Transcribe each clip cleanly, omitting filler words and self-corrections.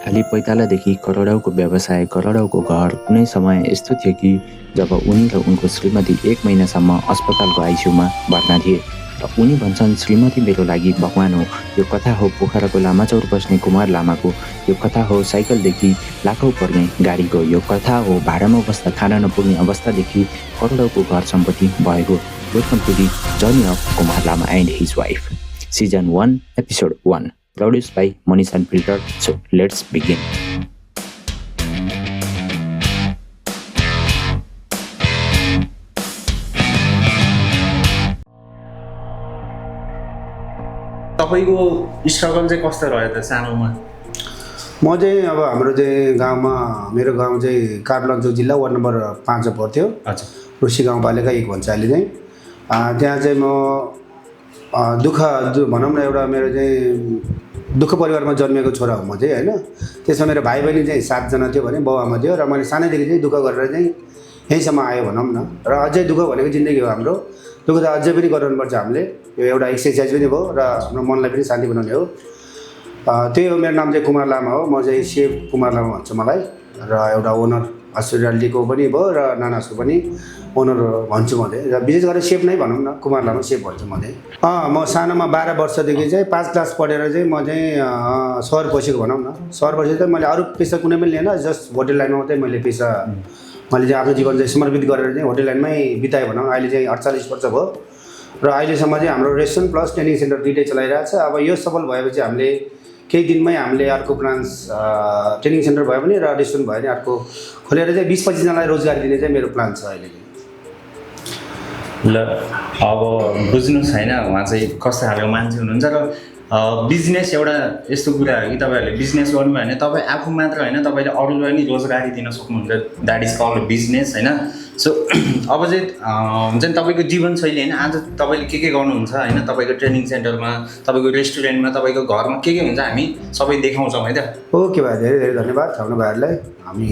खाली पैतालादेखि करोडौँको व्यवसाय, करोडौँको घर। कुनै समय यस्तो थियो कि जब उनी र उनको श्रीमती 1 महिनासम्म अस्पतालको आइसियुमा भर्ना थिए र उनी भन्छन्, श्रीमती मेरो लागि भगवान हो। यो कथा हो पोखराको लामाचौर बस्ने कुमार लामाको। यो कथा हो साइकलदेखि लाखौँ पर्ने गाडीको। यो कथा हो भाडामा बस्दा खान नपुग्ने अवस्थादेखि करोडौँको घर सम्पत्ति भएको। Welcome to the journey of Kumar Lama and his wife, Season 1, Episode 1, produced by Manish Unfiltered. So let's begin. तपाईको स्ट्रगल चाहिँ कस्तो रह्यो त सानोमा? म चाहिँ अब हाम्रो चाहिँ गाउँमा, मेरो गाउँ चाहिँ काठमाडौँ जिल्ला वार्ड नम्बर 5 पर्थ्यो। अच्छा। रुसी गाउँपालिका 1 भन्छ अहिले चाहिँ। त्यहाँ चाहिँ म दुःख भनौँ न, एउटा मेरो चाहिँ दुःख परिवारमा जन्मेको छोरा हो म चाहिँ, होइन। त्यसमा मेरो भाइ बहिनी चाहिँ 7 जना थियो भने बाउ आमा थियो र मैले सानैदेखि चाहिँ दुःख गरेर चाहिँ यहीँसम्म आयो भनौँ न। र अझै दुःख भनेको जिन्दगी हो हाम्रो। दुःख त अझै पनि गर्नुपर्छ हामीले। यो एउटा एक्सर्साइज पनि भयो र हाम्रो मनलाई पनि शान्ति बनाउने हो। त्यही हो, मेरो नाम चाहिँ कुमार लामा हो। म चाहिँ सेफ कुमार लामा भन्छ मलाई। र एउटा ओनर हस्पिटालिटीको पनि भयो र नानासको पनि ओनर भन्छु म चाहिँ। र विशेष गरेर सेफ नै भनौँ न, कुमार लामा सेफ भन्छु म चाहिँ। म सानोमा 12 वर्षदेखि चाहिँ 5 क्लास पढेर चाहिँ म चाहिँ सहर पसेको भनौँ न। सहर पसेर चाहिँ मैले अरू पेसा कुनै पनि लिएन, जस्ट होटल लाइनमा मात्रै मैले पेसा मैले चाहिँ आफ्नो जीवन चाहिँ समर्पित गरेर चाहिँ होटल लाइनमै बिताएँ भनौँ। अहिले चाहिँ 48 वर्ष भयो र अहिलेसम्म चाहिँ हाम्रो रेस्टुरेन्ट प्लस ट्रेनिङ सेन्टर दुइटै चलाइरहेको छ। अब यो सफल भएपछि हामीले केही दिनमै हामीले अर्को ब्रान्च ट्रेनिङ सेन्टर भयो भने र रेस्टुरेन्ट भयो भने अर्को खोलेर चाहिँ 20-25 जनालाई रोजगारी दिने चाहिँ मेरो प्लान छ अहिले। ल अब बुझ्नुहोस् होइन, उहाँ चाहिँ कस्तो खालको मान्छे हुनुहुन्छ र बिजनेस एउटा यस्तो कुरा हो कि तपाईँहरूले बिजनेस गर्नुभयो भने तपाईँ आफू मात्र होइन, तपाईँले अरूलाई पनि रोजगारी दिन सक्नुहुन्छ। द्याट इज कल्ड बिजनेस, होइन। सो अब चाहिँ हुन्छ नि तपाईँको जीवनशैली होइन, आज तपाईँले के गर्नुहुन्छ होइन, तपाईँको ट्रेनिङ सेन्टरमा, तपाईँको रेस्टुरेन्टमा, तपाईँको घरमा के हुन्छ हामी सबै देखाउँछौँ है त। ओके भाइ, धेरै धेरै धन्यवाद हाम्रो भाइहरूलाई। हामी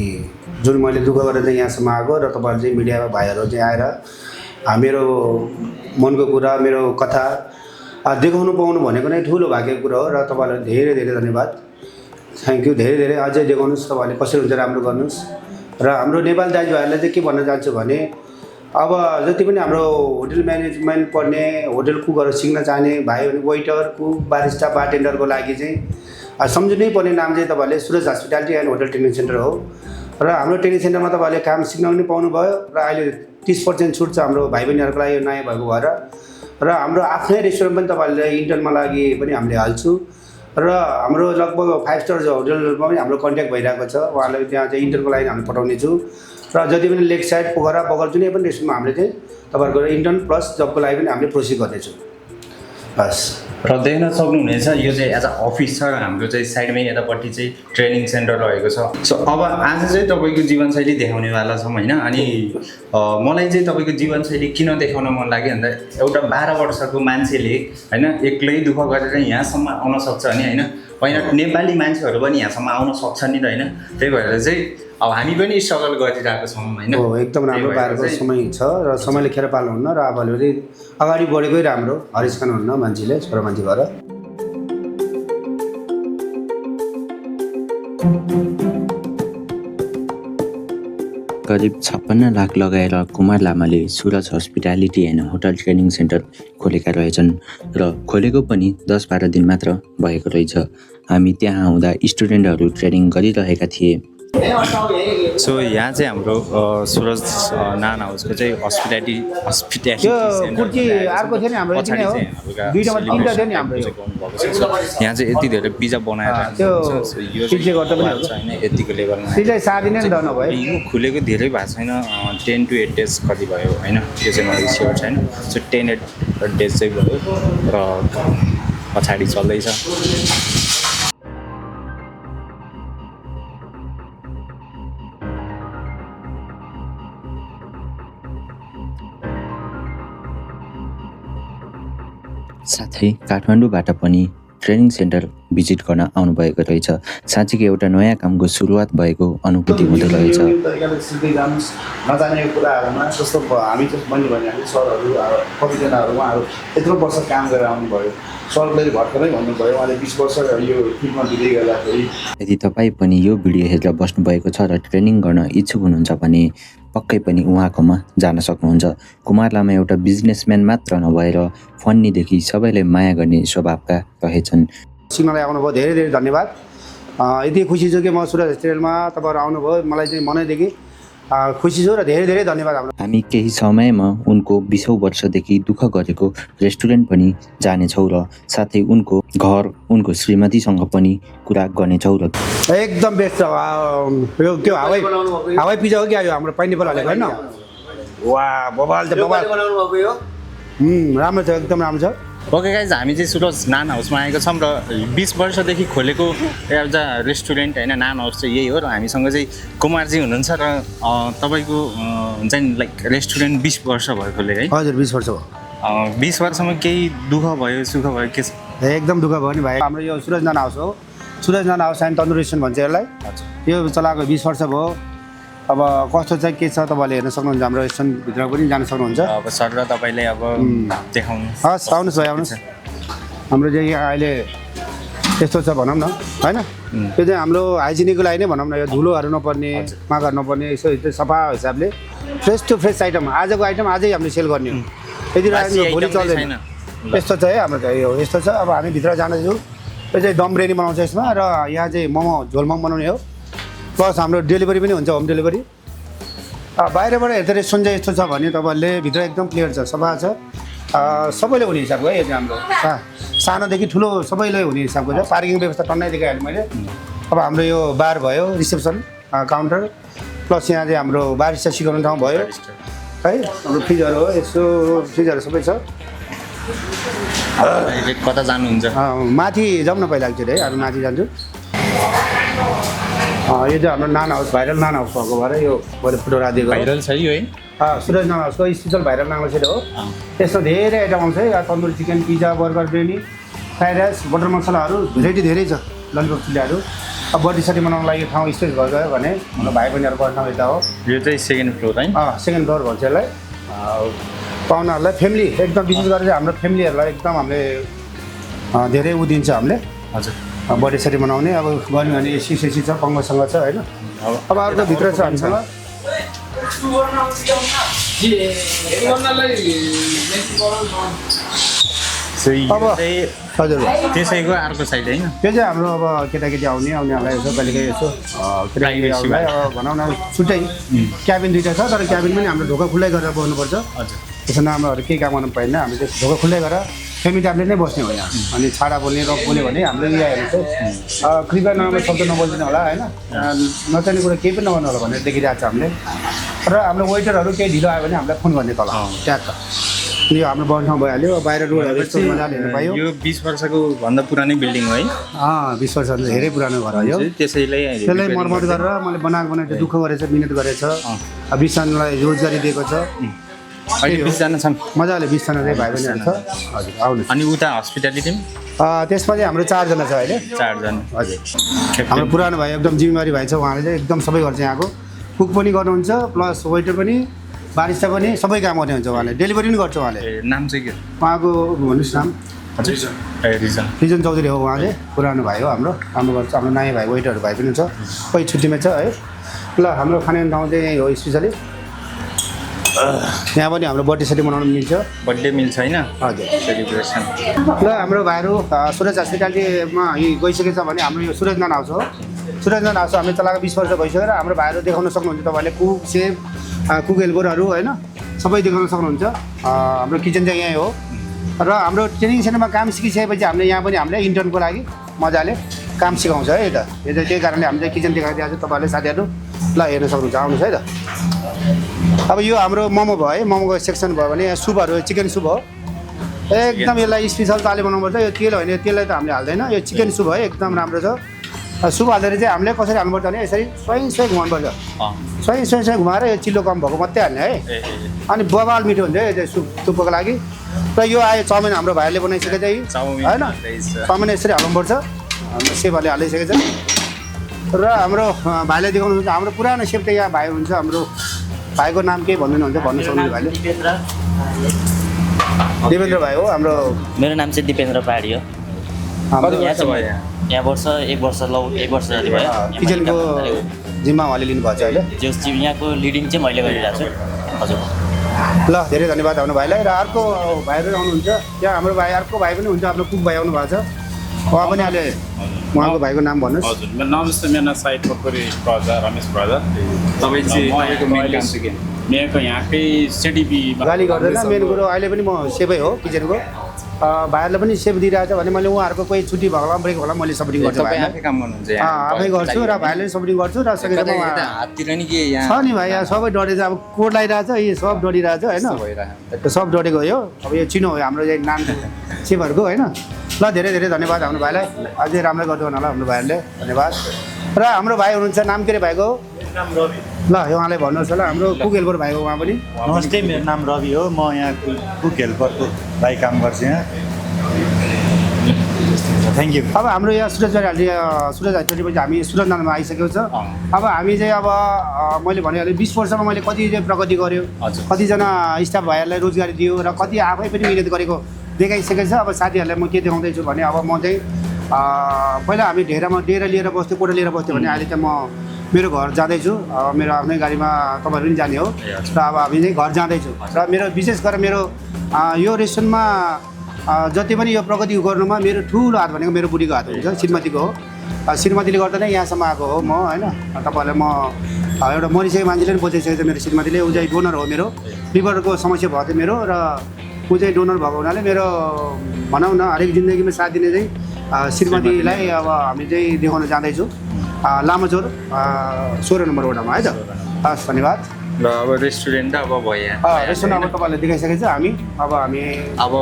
जुन मैले दुःख गरेर चाहिँ यहाँसम्म आएको र तपाईँहरू चाहिँ मिडियामा भाइहरू चाहिँ आएर मेरो मनको कुरा, मेरो कथा देखाउनु पाउनु भनेको नै ठुलो भाग्यको कुरा हो। र तपाईँहरूलाई धेरै धेरै धन्यवाद, थ्याङ्क यू। धेरै धेरै अझै देखाउनुहोस्, तपाईँहरूले कसरी हुन्छ राम्रो गर्नुहोस्। र हाम्रो नेपाली दाजुभाइहरूलाई चाहिँ के भन्न चाहन्छु भने, अब जति पनि हाम्रो होटल म्यानेजमेन्ट पढ्ने, होटल कुकहरू सिक्न चाहने भाइ भने वेटर, कुक, बारिस्टा, बारटेन्डरको लागि चाहिँ सम्झिनै पर्ने नाम चाहिँ तपाईँहरूले Suraj hospitality and hotel training centre हो। र हाम्रो ट्रेनिङ सेन्टरमा तपाईँहरूले काम सिक्न पनि पाउनुभयो र अहिले 30% छुट छ हाम्रो भाइ बहिनीहरूको लागि नयाँ भएको भएर। र हाम्रो आफ्नै रेस्टुरेन्ट पनि तपाईँहरूले इन्टर्नमा लागि पनि हामीले हाल्छु र हाम्रो लगभग 5 स्टार होटलमा पनि हाम्रो कन्ट्याक्ट भइरहेको छ। उहाँलाई त्यहाँ चाहिँ इन्टर्नको लागि हामीले पठाउने छु र जति पनि लेक साइड, पोखरा, बगल जुनै पनि रेस्टुरेन्टमा हामीले चाहिँ तपाईँहरूको इन्टर्न प्लस जबको लागि पनि हामीले प्रोसेस गर्नेछौँ। बस। र देख्न सक्नुहुनेछ यो चाहिँ एज अ अफिस छ र हाम्रो चाहिँ साइडमै यतापट्टि चाहिँ ट्रेनिङ सेन्टर रहेको छ। सो अब आज चाहिँ तपाईँको जीवनशैली देखाउनेवाला छौँ, होइन। अनि मलाई चाहिँ तपाईँको जीवनशैली किन देखाउन मन लाग्यो भन्दा, एउटा 12 वर्षको मान्छेले होइन एक्लै दुःख गरेर यहाँसम्म आउन सक्छ भने, होइन, पहिला नेपाली मान्छेहरू पनि यहाँसम्म आउन सक्छन् नि त, होइन। त्यही भएर चाहिँ अब हामी पनि स्ट्रगल गरिरहेको छौँ, होइन। हो, एकदम राम्रो पारेको समय छ र समयले खेर पाल्नुहुन्न र अब अलि अगाडि बढेकै राम्रो। हरिस खान हुन्न मान्छेले, छोरा मान्छे भएर। करिब 56 लाख लगाएर कुमार लामाले Suraj hospitality and hotel training centre खोलेका रहेछन् र खोलेको पनि 10-12 दिन मात्र भएको रहेछ। हामी त्यहाँ आउँदा स्टुडेन्टहरू ट्रेनिङ गरिरहेका थिए। सो यहाँ चाहिँ हाम्रो सुरज नान हाउसको चाहिँ हस्पिटालिटी अर्को थियो नि हाम्रो, पछाडि चाहिँ दुईटामा तिनवटा थियो नि हाम्रो। यहाँ चाहिँ यति धेरै पिज्जा बनाएर होइन, यतिको लेभलमा यो खुलेको धेरै भएको छैन। 10 to 8 डेज कति भयो, होइन, त्यो चाहिँ मलाई स्योर छैन। सो 10 डेज चाहिँ भयो र पछाडि चल्दैछ। साथै काठमाडौँबाट पनि ट्रेनिङ सेन्टर भिजिट गर्न आउनुभएको रहेछ। साँच्चीकै एउटा नयाँ कामको सुरुवात भएको अनुभूति हुँदो रहेछ। तरिकाले सिक्दै जानुहोस्, नजानेको कुराहरूमा जस्तो हामी चाहिँ मैले भने सरहरू कतिजनाहरू उहाँहरू यत्रो वर्ष काम गरेर आउनुभयो। सरले भर्खरै भन्नुभयो उहाँले 20 वर्ष यो फिल्डमा दिँदै गर्दाखेरि। यदि तपाईँ पनि यो भिडियो हेरेर बस्नुभएको छ र ट्रेनिङ गर्न इच्छुक हुनुहुन्छ भने पक्कै पनि उहाँकोमा जान सक्नुहुन्छ। कुमार लामा एउटा बिजनेसम्यान मात्र नभएर फन्नीदेखि सबैलाई माया गर्ने स्वभावका रहेछन्। सिक्नलाई आउनुभयो, धेरै धेरै धन्यवाद। यति खुसी छु कि म सुरज होस्टेलमा तपाईँहरू आउनुभयो, मलाई चाहिँ मनैदेखि खुसी छु र धेरै धेरै धन्यवाद। हामी केही समयमा उनको 20औं वर्षदेखि दुःख गरेको रेस्टुरेन्ट पनि जानेछौँ र साथै उनको घर, उनको श्रीमतीसँग पनि कुरा गर्नेछौँ र एकदम बेस्ट छ। यो के हवाई पिज्जा हो क्या यो हाम्रो पाइनएप्पल हालेको होइन? वाह बबाल छ बबाल राम्रो छ, एकदम राम्रो छ। ओके गाइज, हामी चाहिँ सुरज नान हाउसमा आएको छौँ र 20 वर्षदेखि खोलेको एउटा रेस्टुरेन्ट होइन, नान हाउस चाहिँ यही हो। र हामीसँग चाहिँ कुमारजी हुनुहुन्छ र तपाईँको हुन्छ नि लाइक रेस्टुरेन्ट 20 वर्ष भयो खोलेको है? हजुर 20 वर्ष भयो। 20 वर्षमा केही दुःख भयो सुख भयो के छ? एकदम दुःख भयो नि भाइ। हाम्रो यो सुरज नान हाउस हो, Suraj naan house and tandoori restaurant भन्छ यसलाई। यो चलाएको 20 वर्ष भयो। अब कस्तो चाहिँ के छ तपाईँले हेर्न सक्नुहुन्छ, हाम्रो रेस्टुरेन्टभित्र पनि जान सक्नुहुन्छ। अब सर र तपाईँले अब देखाउनु। हस् आउनुहोस् भाइ आउनुहोस्। हाम्रो चाहिँ यहाँ अहिले यस्तो छ भनौँ न होइन, यो चाहिँ हाम्रो हाइजिनिकको लागि नै भनौँ न, यो धुलोहरू नपर्ने, माघहरू नपर्ने, यसो सफा हिसाबले फ्रेस टु फ्रेस आइटम, आजको आइटम आजै हामीले सेल गर्ने हो। यदि भोलि चल्दैन यस्तो छ है हाम्रो चाहिँ यो यस्तो छ। अब हामी भित्र जाँदैछौँ। यो चाहिँ दम बिरयानी बनाउँछ यसमा, र यहाँ चाहिँ मोमो झोल मोमो बनाउने हो, प्लस हाम्रो डेलिभरी पनि हुन्छ, होम डेलिभरी। बाहिरबाट हेर्दा रेस्टुरेन्ट चाहिँ यस्तो छ भने तपाईँहरूले भित्र एकदम क्लियर छ, सफा छ, सबैले हुने हिसाबको है। यो चाहिँ हाम्रो सानोदेखि ठुलो सबैले हुने हिसाबको छ। पार्किङ व्यवस्था टन्नै देखाइहालेँ मैले। अब हाम्रो यो बार भयो, रिसेप्सन काउन्टर, प्लस यहाँ चाहिँ हाम्रो बारिस्टा सिकाउने ठाउँ भयो है। हाम्रो फ्रिजहरू हो, यसो फ्रिजहरू सबै छ। कता जानुहुन्छ? माथि जाउँ न पहिला एकचोटि है, हामी माथि जान्छौँ। यो चाहिँ हाम्रो naan house, viral naan house भएको भएर यो मैले फोटो राखिदिएको भाइरल छ यो है? सुरज नान हाउसको स्पेसल भाइरल नान हाउस हो। त्यसमा धेरै आइटम आउँछ है, tandoori chicken, pizza, burger, biryani, fried rice, butter मसलाहरू भेराइटी धेरै छ, लन्चबक्स चुल्हाहरू। अब बर्थडे सरी मनाउनु लागि ठाउँ स्पेस भयो भने हाम्रो भाइ बहिनीहरू बस्ने ठाउँ यता हो। यो चाहिँ सेकेन्ड फ्लोर है? सेकेन्ड फ्लोर भन्छ यसलाई। पाहुनाहरूलाई फ्यामिली एकदम विशेष गरेर हाम्रो फ्यामिलीहरूलाई एकदम हामीले धेरै उ दिन्छ हामीले। हजुर बर्थडे सरी मनाउने अब गर्नु भने एसी सेसी छ, पङ्गोसँग छ होइन। अब अर्को भित्र छ हामीसँग। अब हजुर त्यसैको अर्को साइड होइन? त्यो चाहिँ हाम्रो अब केटाकेटी आउनेहरूलाई यसो कहिलेकाहीँ यसो केटाकेटी आउनेलाई अब भनौँ न छुट्टै क्याबिन दुइटा छ, तर क्याबिन पनि हाम्रो ढोका खुल्लै गरेर बस्नुपर्छ। हजुर त्यसमा हाम्रो केही काम गर्नु पाइन्न, हामीले त्यो ढोका खुल्लै गरेर फ्यामिली ट्याब्लेट नै बस्ने हो यहाँ। अनि छाडा बोल्ने रक बोल्ने भने हाम्रो यहाँ हेर्नु चाहिँ कृपया नराम्रो शब्द नबोल्दिनु होला होइन, नचाहिने कुरा केही पनि नगर्नु होला भनेर देखिरहेको छ हामीले। र हाम्रो वेटरहरू केही ढिलो आयो भने हामीलाई फोन गर्ने तल ट्याक्क। यो हाम्रो बन्द ठाउँ भइहाल्यो। बाहिर रोडहरू यस्तो मजाले हेर्नु पायो। यो 20 वर्षको भन्दा पुरानै बिल्डिङ हो है? 20 वर्ष धेरै पुरानो घर हो यो। त्यसलाई मर्मत गरेर मैले बनाएको दुःख गरेछ, मिहिनेत गरेछ, 20 जनालाई रोजगारी दिएको छ। अहिले 20 जना छन् मजाले, 20 जना चाहिँ भाइ बहिनीहरू छ। हजुर आउनुहोस्। अनि उता हस्पिटालिटी त्यसमा चाहिँ हाम्रो 4 जना छ अहिले। 4 जना हजुर। हाम्रो पुरानो भाइ एकदम जिम्मेवारी भाइ छ, उहाँले चाहिँ एकदम सबै गर्छ यहाँको। कुक पनि गर्नुहुन्छ, प्लस वेटर पनि, बारिस्टा पनि, सबै काम गर्ने हुन्छ उहाँले। डेलिभरी पनि गर्छ उहाँले। नाम चाहिँ के? उहाँको भन्नुहोस् नाम? हजुर रिजन चौधरी हो उहाँ चाहिँ, पुरानो भाइ हो हाम्रो, राम्रो गर्छ। हाम्रो नयाँ भाइ वेटरहरू भाइ पनि छ, कोही छुट्टीमा छ है। ल हाम्रो खाने ठाउँ चाहिँ यही हो स्पेसली। यहाँ पनि हाम्रो बर्थडे सेटी मनाउनु मिल्छ। बर्थडे मिल्छ होइन? हजुर सेलिब्रेसन। ल हाम्रो भाइहरू सुरज हस्पिटालिटीमा गइसकेछ भने हाम्रो यो सुरज नान हाउस हो। सुरज नान हाउस हामीले चलाएको 20 वर्ष भइसक्यो र हाम्रो भाइहरू देखाउन सक्नुहुन्छ तपाईँले। कुक, सेफ, कुक हेल्परहरू होइन सबै देखाउन सक्नुहुन्छ। हाम्रो किचन चाहिँ यहीँ हो। र हाम्रो ट्रेनिङ सेन्टरमा काम सिकिसकेपछि हामीले यहाँ पनि हामीले इन्टर्नको लागि मजाले काम सिकाउँछ है त। यो चाहिँ त्यही कारणले हामीले किचन देखाइदिएको छ तपाईँहरूले साथीहरू। ल हेर्न सक्नुहुन्छ, आउनुहोस् है त। अब यो हाम्रो मोमो भयो है, मोमोको सेक्सन भयो भने यहाँ सुपहरू, चिकन सुप हो एकदम। यसलाई स्पेसल ताले बनाउनुपर्छ। यो तेल होइन, यो तेललाई त हामीले हाल्दैन। यो चिकन सुप है, एकदम राम्रो छ। सुप हाल्दाखेरि चाहिँ हामीले कसरी हाल्नुपर्छ भने यसरी स्वयं घुमाउनुपर्छ। स्वयं घुमाएर यो चिल्लो कम भएको मात्रै हाल्ने है। अनि बबाल मिठो हुन्छ है यो चाहिँ सुपको लागि। र यो आयो चाउमिन हाम्रो भाइहरूले बनाइसकेको चाहिँ चाउमिन होइन रहेछ। चाउमिन यसरी हाल्नुपर्छ सेफहरूले हालिसकेको छ र हाम्रो भाइलाई देखाउनुहुन्छ हाम्रो पुरानो सेफ त यहाँ भाइ हुन्छ हाम्रो भाइको नाम केही भन्नुहुन्छ भन्नु सक्नुहुन्छ भाइले देवेन्द्र भाइ हो हाम्रो मेरो नाम चाहिँ दिपेन्द्र पहाडी हो हाम्रो कति वर्ष भयो यहाँ? यहाँ एक वर्ष जति भयो किचनको जिम्मा उहाँले लिनुभएको छ अहिले जो यहाँको लिडिङ चाहिँ मैले गरिरहेको छु हजुर ल धेरै धन्यवाद हाम्रो भाइलाई र अर्को भाइहरू आउनुहुन्छ त्यहाँ हाम्रो भाइ अर्को भाइ पनि हुन्छ आफ्नो कुक भाइ आउनु भएको छ उहाँ पनि अहिले उहाँको भाइको नाम भन्नुहोस् हजुर मेरो नमस्ते मेरो नाम साइड पोखरी ब्रदर रमेश ब्रदर तपाईँ चाहिँ तपाईँको मेन काम चाहिँ के? मेरो यहाँकै सिडिपी गाली गर्दैन मेन कुरो अहिले पनि म सेफै हो किचनको भाइहरूलाई पनि सेफ दिइरहेको छ भने मैले उहाँहरूको कोही छुट्टी भएको बेला ब्रेक होला मैले सपोर्टिङ गर्छु तपाईँ भाइलाई आफै काम गर्नुहुन्छ यहाँ? आफै गर्छु र भाइले सपोर्टिङ गर्छु र सकेर कतै म यता हाततिर नि के छ यहाँ नि भाइ यहाँ सबै डढेछ अब कोड लगाइरहेछ यो सब डढिरहेछ होइन यस्तो भइरहेको? त्यो सब डढेको हो यो अब यो चिनो हो हाम्रो यो नाम सेफहरूको होइन ल धेरै धेरै धन्यवाद हाम्रो भाइलाई अझै राम्रो गर्नु होला हाम्रो भाइहरूले धन्यवाद र हाम्रो भाइ हुनुहुन्छ नाम के अरे भाइको ल उहाँलाई भन्नुहोस् होला हाम्रो कुक हेल्पर भाइ हो उहाँ पनि नमस्ते मेरो नाम रवि हो म यहाँ कुक हेल्परको भाइ काम गर्छु यहाँ थ्याङ्क यू अब हाम्रो यहाँ सुरज हाइटेपछि हामी सुरजनामा आइसकेको छ अब हामी चाहिँ अब मैले भनिहालेँ 20 वर्षमा मैले कति चाहिँ प्रगति गऱ्यो हजुर। कतिजना स्टाफ भाइहरूलाई रोजगारी दियो र कति आफै पनि मिहिनेत गरेको देखाइसकेको छ अब साथीहरूलाई म के देखाउँदैछु भने अब म चाहिँ पहिला हामी डेरा लिएर बस्थ्यो कोठा लिएर बस्थ्यो भने अहिले चाहिँ म मेरो घर जाँदैछु मेरो आफ्नै गाडीमा तपाईँहरू पनि जाने हो र अब हामी चाहिँ घर जाँदैछु र मेरो विशेष गरेर मेरो यो रेस्टुरेन्टमा जति पनि यो प्रगति गर्नुमा मेरो ठुलो हात भनेको मेरो बुढीको हात हुन्छ श्रीमतीको हो श्रीमतीले गर्दा नै यहाँसम्म आएको हो म होइन तपाईँहरूलाई म एउटा मरिसकेको मान्छेले पनि बोलिसकेको छ मेरो श्रीमतीले ऊ चाहिँ डोनर हो मेरो लिभरको समस्या भएको थियो मेरो र ऊ चाहिँ डोनर भएको हुनाले मेरो भनौँ न हरेक जिन्दगीमा साथ दिने चाहिँ श्रीमतीलाई अब हामी चाहिँ देखाउन जाँदैछु लामाचोर 16 नम्बर वडामा है त हस् धन्यवाद र अब रेस्टुरेन्ट त अब भयो यहाँ रेस्टुरेन्ट अब तपाईँहरूले देखाइसकेको छ हामी अब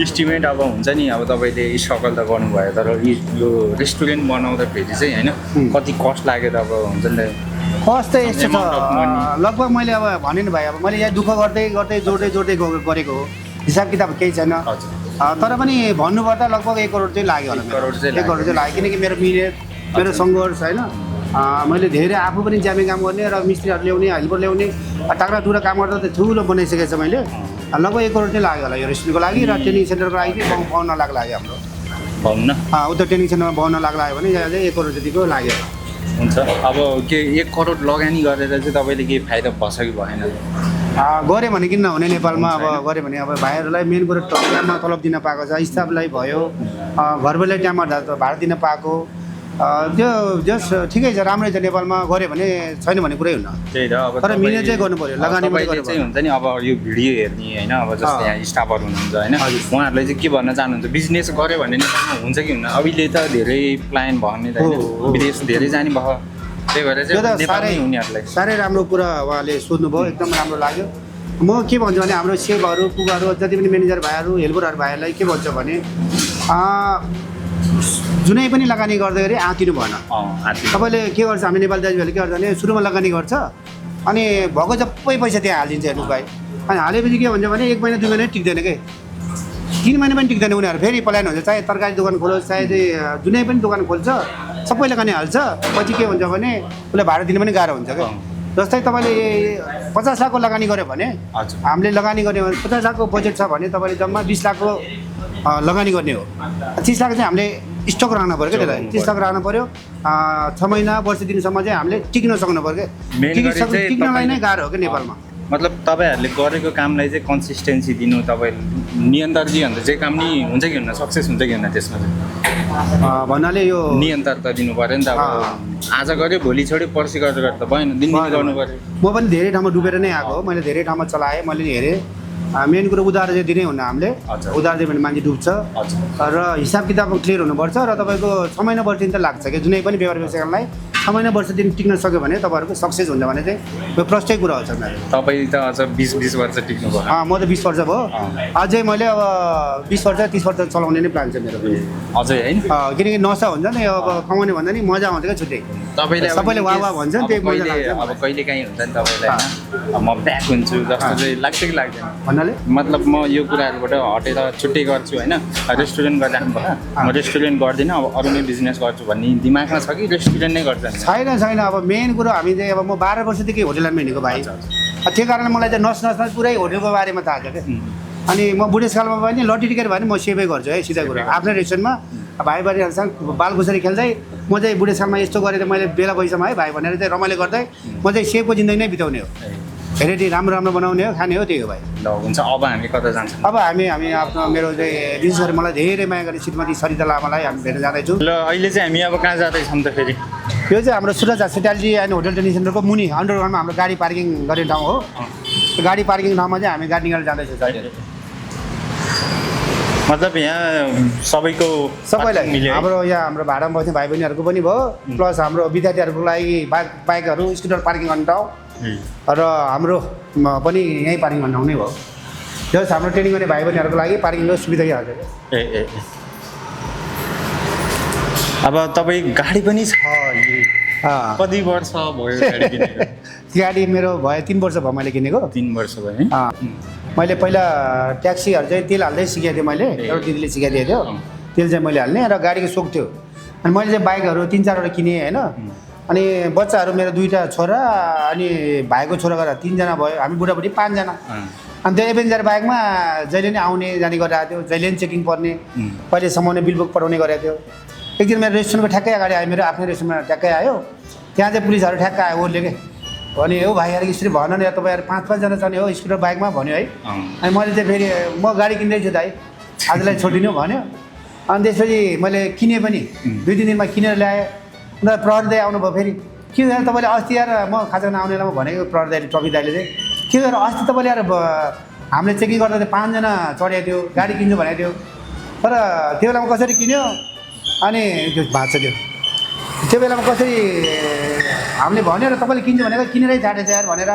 इस्टिमेट अब हुन्छ नि अब तपाईँले स्ट्रगल त गर्नुभयो तर यो रेस्टुरेन्ट बनाउँदाखेरि चाहिँ होइन कति कस्ट लाग्यो त अब हुन्छ नि कस्ट त यस्तो Amount of छ money. लगभग मैले अब भने नि भाइ अब मैले यहाँ दुःख गर्दै गर्दै जोड्दै गरेको हो हिसाब किताब केही छैन हजुर तर पनि भन्नुपर्दा लगभग 1 करोड चाहिँ लाग्यो होला 1 करोड चाहिँ 1 करोड चाहिँ लाग्यो किनकि मेरो मिहिनेत मेरो सङ्घर्ष होइन मैले धेरै आफू पनि ज्यामी काम गर्ने र मिस्त्रीहरू ल्याउने हेल्पर ल्याउने टाक्रा टुक्रा काम गर्दा त ठुलो बनाइसकेको छ मैले लगभग 1 करोड चाहिँ लाग्यो होला यो रेस्टुरेन्टको लागि र ट्रेनिङ सेन्टरको लागि चाहिँ 52 लाख लाग्यो हाम्रो भन्न उता ट्रेनिङ सेन्टरमा 52 लाख लाग्यो भने यहाँ चाहिँ 1 करोड जतिको लाग्यो हुन्छ अब के 1 करोड लगानी गरेर चाहिँ तपाईँले केही फाइदा भएछ कि भएन गऱ्यो भने किन नहुने नेपालमा अब गऱ्यो भने अब भाइहरूलाई मेन कुरो टाइममा तलब दिन पाएको छ स्टाफलाई भयो घरबाट टाइममा भाडा दिन पाएको त्यो जस ठिकै छ राम्रै छ नेपालमा गऱ्यो भने छैन भन्ने कुरै हुन्न त्यही त अब तर मिहिनेत चाहिँ गर्नु पऱ्यो लगानी मात्रै तपाईँले गर्नु चाहिँ हुन्छ नि अब यो भिडियो हेर्ने होइन अब जस्तै यहाँ स्टाफहरू हुनुहुन्छ होइन उहाँहरूले चाहिँ के भन्न चाहनुहुन्छ बिजनेस गऱ्यो भने नेपालमा हुन्छ कि हुन्न अहिले त धेरै प्लान भन्ने त होइन विदेश धेरै जाने भयो त्यही भएर त्यो त चाहिँ नेपालमै उनीहरूलाई साह्रै राम्रो कुरा उहाँले सोध्नुभयो एकदम राम्रो लाग्यो म के भन्छु भने हाम्रो सेफहरू कुकहरू जति पनि म्यानेजर भाइहरू हेल्परहरू भाइहरूलाई के भन्छु भने जुनै पनि लगानी गर्दाखेरि आँतिनु भएन तपाईँले के गर्छ हामी नेपाली दाजुभाइले के गर्छ भने सुरुमा लगानी गर्छ अनि भएको सबै पैसा त्यहाँ हालिदिन्छ हेर्नु भाइ अनि हालेपछि के भन्छ भने 1 महिना 2 महिना टिक्दैन के 3 महिना पनि टिक्दैन उनीहरू फेरि पलायन हुन्छ चाहे तरकारी दोकान खोलोस् चाहे चाहिँ जुनै पनि दोकान खोल्छ सबै लगानी हाल्छ पछि के हुन्छ भने उसलाई भाडा दिनु पनि गाह्रो हुन्छ क्या जस्तै तपाईँले 50 लाखको लगानी गऱ्यो भने हामीले लगानी गर्ने 50 लाखको बजेट छ भने तपाईँले जम्मा 20 लाखको लगानी गर्ने हो 30 लाख चाहिँ हामीले स्टक राख्नु पऱ्यो क्या त्यसलाई 30 लाख राख्नु पऱ्यो 6 महिना वर्ष दिनसम्म चाहिँ हामीले टिक्न सक्नु पऱ्यो क्या टिक्नलाई नै गाह्रो हो क्या नेपालमा मतलब तपाईँहरूले गरेको कामलाई चाहिँ कन्सिस्टेन्सी दिनु तपाईँ निरन्तर दियो भने चाहिँ काम नि हुन्छ कि हुन्न सक्सेस हुन्छ कि हुन्न त्यसमा चाहिँ भन्नाले यो निरन्तरता दिनु पऱ्यो नि त अब आज गऱ्यो भोलि छोड्यो पर्सि गरेर त भएन दिनदिन गर्नु पऱ्यो म पनि धेरै ठाउँमा डुबेर नै आएको हो मैले धेरै ठाउँमा चलाएँ मैले हेरेँ मेन कुरो उधार चाहिँ दिनै हुन्न हामीले उधार दियो भने मान्छे डुब्छ र हिसाब किताब क्लियर हुनुपर्छ र तपाईँको 6 महिना वर्ष दिन त लाग्छ कि जुनै पनि व्यवहार व्यवसायलाई 6 6 महिना वर्ष दिन टिक्न सक्यो भने तपाईँहरूको सक्सेस हुन्छ भने चाहिँ यो प्रष्टै कुरा हो सर मेरो। तपाईँ त अझ 20 वर्ष टिक्नु भयो। म त 20 वर्ष भयो, अझै मैले अब 20 वर्ष 30 वर्ष चलाउने नै प्लान छ मेरो। अझै होइन किनकि नसा हुन्छ नि अब कमाउने भन्दा नि मजा आउँछ क्या छुट्टै। तपाईँले सबैले वाह वाह भन्छ नि, त्यही मजा लाग्छ। अब कहिले काहीँ हुन्छ नि तपाईँलाई होइन म ब्याक हुन्छु जस्तो चाहिँ लाग्छ कि लाग्दैन? भन्नाले मतलब म यो कुराहरूबाट हटेर छुट्टै गर्छु होइन, रेस्टुरेन्ट गरिराख्नु भयो, म रेस्टुरेन्ट गर्दिनँ अब अरू नै बिजनेस गर्छु भन्ने दिमागमा छ कि रेस्टुरेन्ट नै गर्छ? छैन अब मेन कुरो हामी चाहिँ अब म 12 वर्षदेखि होटलमा हिँडेको भाइ, त्यो कारण मलाई चाहिँ नस पुरै होटलको बारेमा थाहा छ क्या। अनि म बुढेसकालमा पनि लट्ठी टिकट भयो भने म सेभै गर्छु है, सिधा कुरा। आफ्नै रेस्टुरेन्टमा भाइबहिनीहरूसँग बालखुसरी खेल्दै म चाहिँ बुढेसकालमा यस्तो गरेर मैले बेला पैसामा है भाइ भनेर चाहिँ रमाइलो गर्दै म चाहिँ सेभको जिन्दगी नै बिताउने हो। भेराइटी राम्रो बनाउने हो, खाने हो, त्यही हो भाइ। ल हुन्छ, अब हामी कता जान्छौँ? अब हामी आफ्नो मेरो चाहिँ विशेष गरी मलाई धेरै माया गर्ने श्रीमती सरिता लामालाई हामी भेट्न जाँदैछौँ। ल अहिले चाहिँ हामी अब कहाँ जाँदैछौँ त फेरि? यो चाहिँ हाम्रो Suraj hospitality and hotel training सेन्टरको मुनि अन्डरग्राउन्डमा हाम्रो गाडी पार्किङ गर्ने ठाउँ हो। गाडी पार्किङ ठाउँमा चाहिँ हामी गाडी निकालेर जाँदैछौँ साथीहरू। मतलब यहाँ सबैलाई हाम्रो यहाँ हाम्रो भाडामा बस्ने भाइ बहिनीहरूको पनि भयो, प्लस हाम्रो विद्यार्थीहरूको लागि बाइकहरू स्कुटर पार्किङ गर्ने ठाउँ र हाम्रो पनि यहीँ पार्किङ गर्ने ठाउँ नै भयो। जस्ट हाम्रो ट्रेनिङ गर्ने भाइ बहिनीहरूको लागि पार्किङको सुविधा यही हाल्छ। ए अब तपाईँ गाडी पनि छ, कति वर्ष भयो गाडी किनेको? गाडी मेरो भयो 3 वर्ष भयो मैले किनेको। 3 वर्ष भयो है? मैले पहिला ट्याक्सीहरू चाहिँ तेल हाल्दै सिकाएको थिएँ, मैले एउटा दिदीले सिकाइदिएको थियो। तेल चाहिँ मैले हाल्ने र गाडीको सोख थियो। अनि मैले चाहिँ बाइकहरू 3-4वटा किनेँ होइन। अनि बच्चाहरू मेरो 2टा छोरा अनि भाइको छोरा गरेर 3जना भयो, हामी बुढाबुढी 5 जना। अनि त्यो एभेन्जर बाइकमा जहिले नै आउने जाने गरिरहेको थियो, जहिले नै चेकिङ पर्ने, कहिले समाउने बिलबुक पठाउने गरेको थियो। एक दिन मेरो रेस्टुरेन्टको ठ्याक्कै अगाडि आयो, मेरो आफ्नै रेस्टुरेन्टमा ठ्याक्कै आयो, त्यहाँ चाहिँ पुलिसहरू ठ्याक्कै आयो ओर्ले के भने हो भाइहरू यसरी भन न, तपाईँहरू 5-5 जना चल्ने हो स्कुटर बाइकमा भन्यो है। अनि मैले चाहिँ फेरि म गाडी किन्दैछु दाइ, आजलाई छोडिदिनु भन्यो। अनि त्यसपछि मैले किनेँ पनि, 2-3 दिनमा किनेर ल्याएँ। उनीहरू प्रहरी दाइ आउनुभयो फेरि, के गरेर तपाईँले अस्ति यार म खाजा नआउनेलाई म भनेको प्रहरी दाइले, ट्रफिक दाइले चाहिँ के गरेर अस्ति तपाईँले यार हामीले चेकिङ गर्दा चाहिँ 5 जना चढेको थियो, गाडी किन्छु भनेको थियो, तर त्यो बेलामा कसरी किन्यो अनि त्यो भाँच्छ त्यो बेलामा कसरी हामीले भन्यो र तपाईँले किन्छु भनेको किनेरै छाडेछ यार भनेर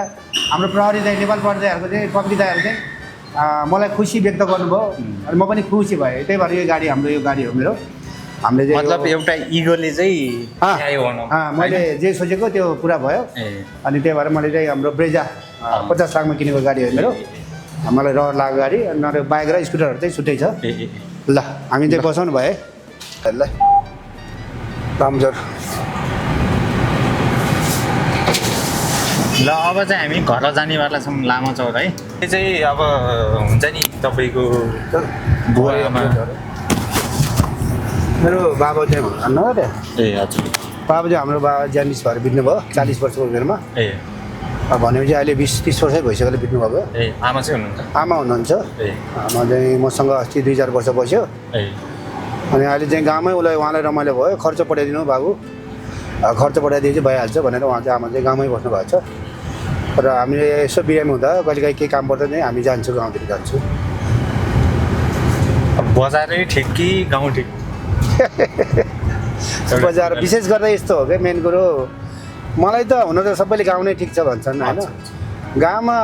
हाम्रो प्रहरी दाइ, नेपाल प्रहरी दाइहरूको चाहिँ ट्रफिक दाइहरू चाहिँ मलाई खुसी व्यक्त गर्नुभयो। अनि म पनि खुसी भएँ, त्यही भएर यो गाडी हाम्रो यो गाडी हो मेरो। हामीले चाहिँ मतलब एउटा इगोले चाहिँ मैले जे सोचेको त्यो पुरा भयो। अनि त्यही भएर मैले चाहिँ हाम्रो ब्रेजा 50 लाखमा किनेको गाडी हो मेरो। मलाई रहर लागेको गाडी, अनि बाइक र स्कुटरहरू चाहिँ छुट्टै छ। ल हामी चाहिँ बसाउनु भयो ल रामजर। ल अब चाहिँ हामी घर जानेवाला छौँ लामा चौर है। यो चाहिँ अब हुन्छ नि तपाईँको बुवामा मेरो बाबा चाहिँ भन्नु हो त्यहाँ। ए हजुर, बाबा चाहिँ हाम्रो बाबा ज्यानिस भएर बित्नुभयो 40 वर्षको उमेरमा। भनेपछि अहिले 20-30 वर्षै भइसकेर बित्नुभएको। आमा चाहिँ हुनुहुन्छ? आमा हुनुहुन्छ। आमा चाहिँ मसँग अस्ति 2-4 वर्ष बस्यो। अनि अहिले चाहिँ गाउँमै उहाँलाई रमाइलो भयो, खर्च पठाइदिनु बाबु, खर्च पठाइदिए चाहिँ भइहाल्छ भनेर उहाँ चाहिँ आमा चाहिँ गाउँमै बस्नु भएको छ। र हामीले यसो बिरामी हुँदा कहिलेकाहीँ केही काम पर्दा चाहिँ हामी जान्छौँ, गाउँतिर जान्छौँ। बजारै ठिक कि गाउँ ठिक? बजार विशेष गरेर यस्तो हो क्या, मेन कुरो मलाई त हुन त सबैले गाउँ नै ठिक छ भन्छन् होइन। गाउँमा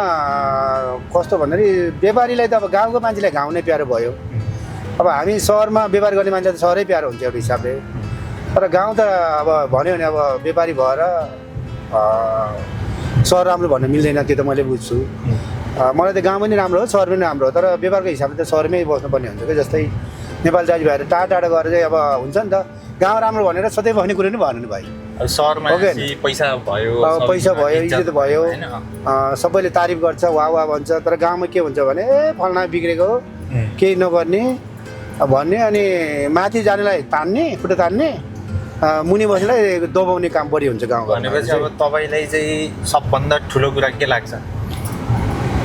कस्तो भन्दाखेरि व्यापारीलाई त अब गाउँको मान्छेलाई गाउँ नै प्यारो भयो। अब हामी सहरमा व्यापार गर्ने मान्छेलाई त सहरै प्यारो हुन्छ एउटा हिसाबले, तर गाउँ त अब भन्यो भने अब व्यापारी भएर सहर राम्रो भन्नु मिल्दैन, त्यो त मैले बुझ्छु। मलाई त गाउँ पनि राम्रो हो, सहर पनि राम्रो हो, तर व्यापारको हिसाबले त सहरमै बस्नुपर्ने हुन्छ क्या। जस्तै नेपाल जाति भएर टाढा गएर चाहिँ अब हुन्छ नि त, गाउँ राम्रो भनेर सधैँ भन्ने कुरो नै भएन नि भाइ। सहरमा पैसा भयो, इज्जत भयो, सबैले तारिफ गर्छ, वाह वाह भन्छ। तर गाउँमा के हुन्छ भने फल्ना बिग्रेको केही नगर्ने भन्ने, अनि माथि जानेलाई तान्ने, खुट्टा तान्ने, मुनि बसेलाई दबाउने काम बढी हुन्छ गाउँ घरमा। भनेपछि अब तपाईँलाई चाहिँ सबभन्दा ठुलो कुरा के लाग्छ?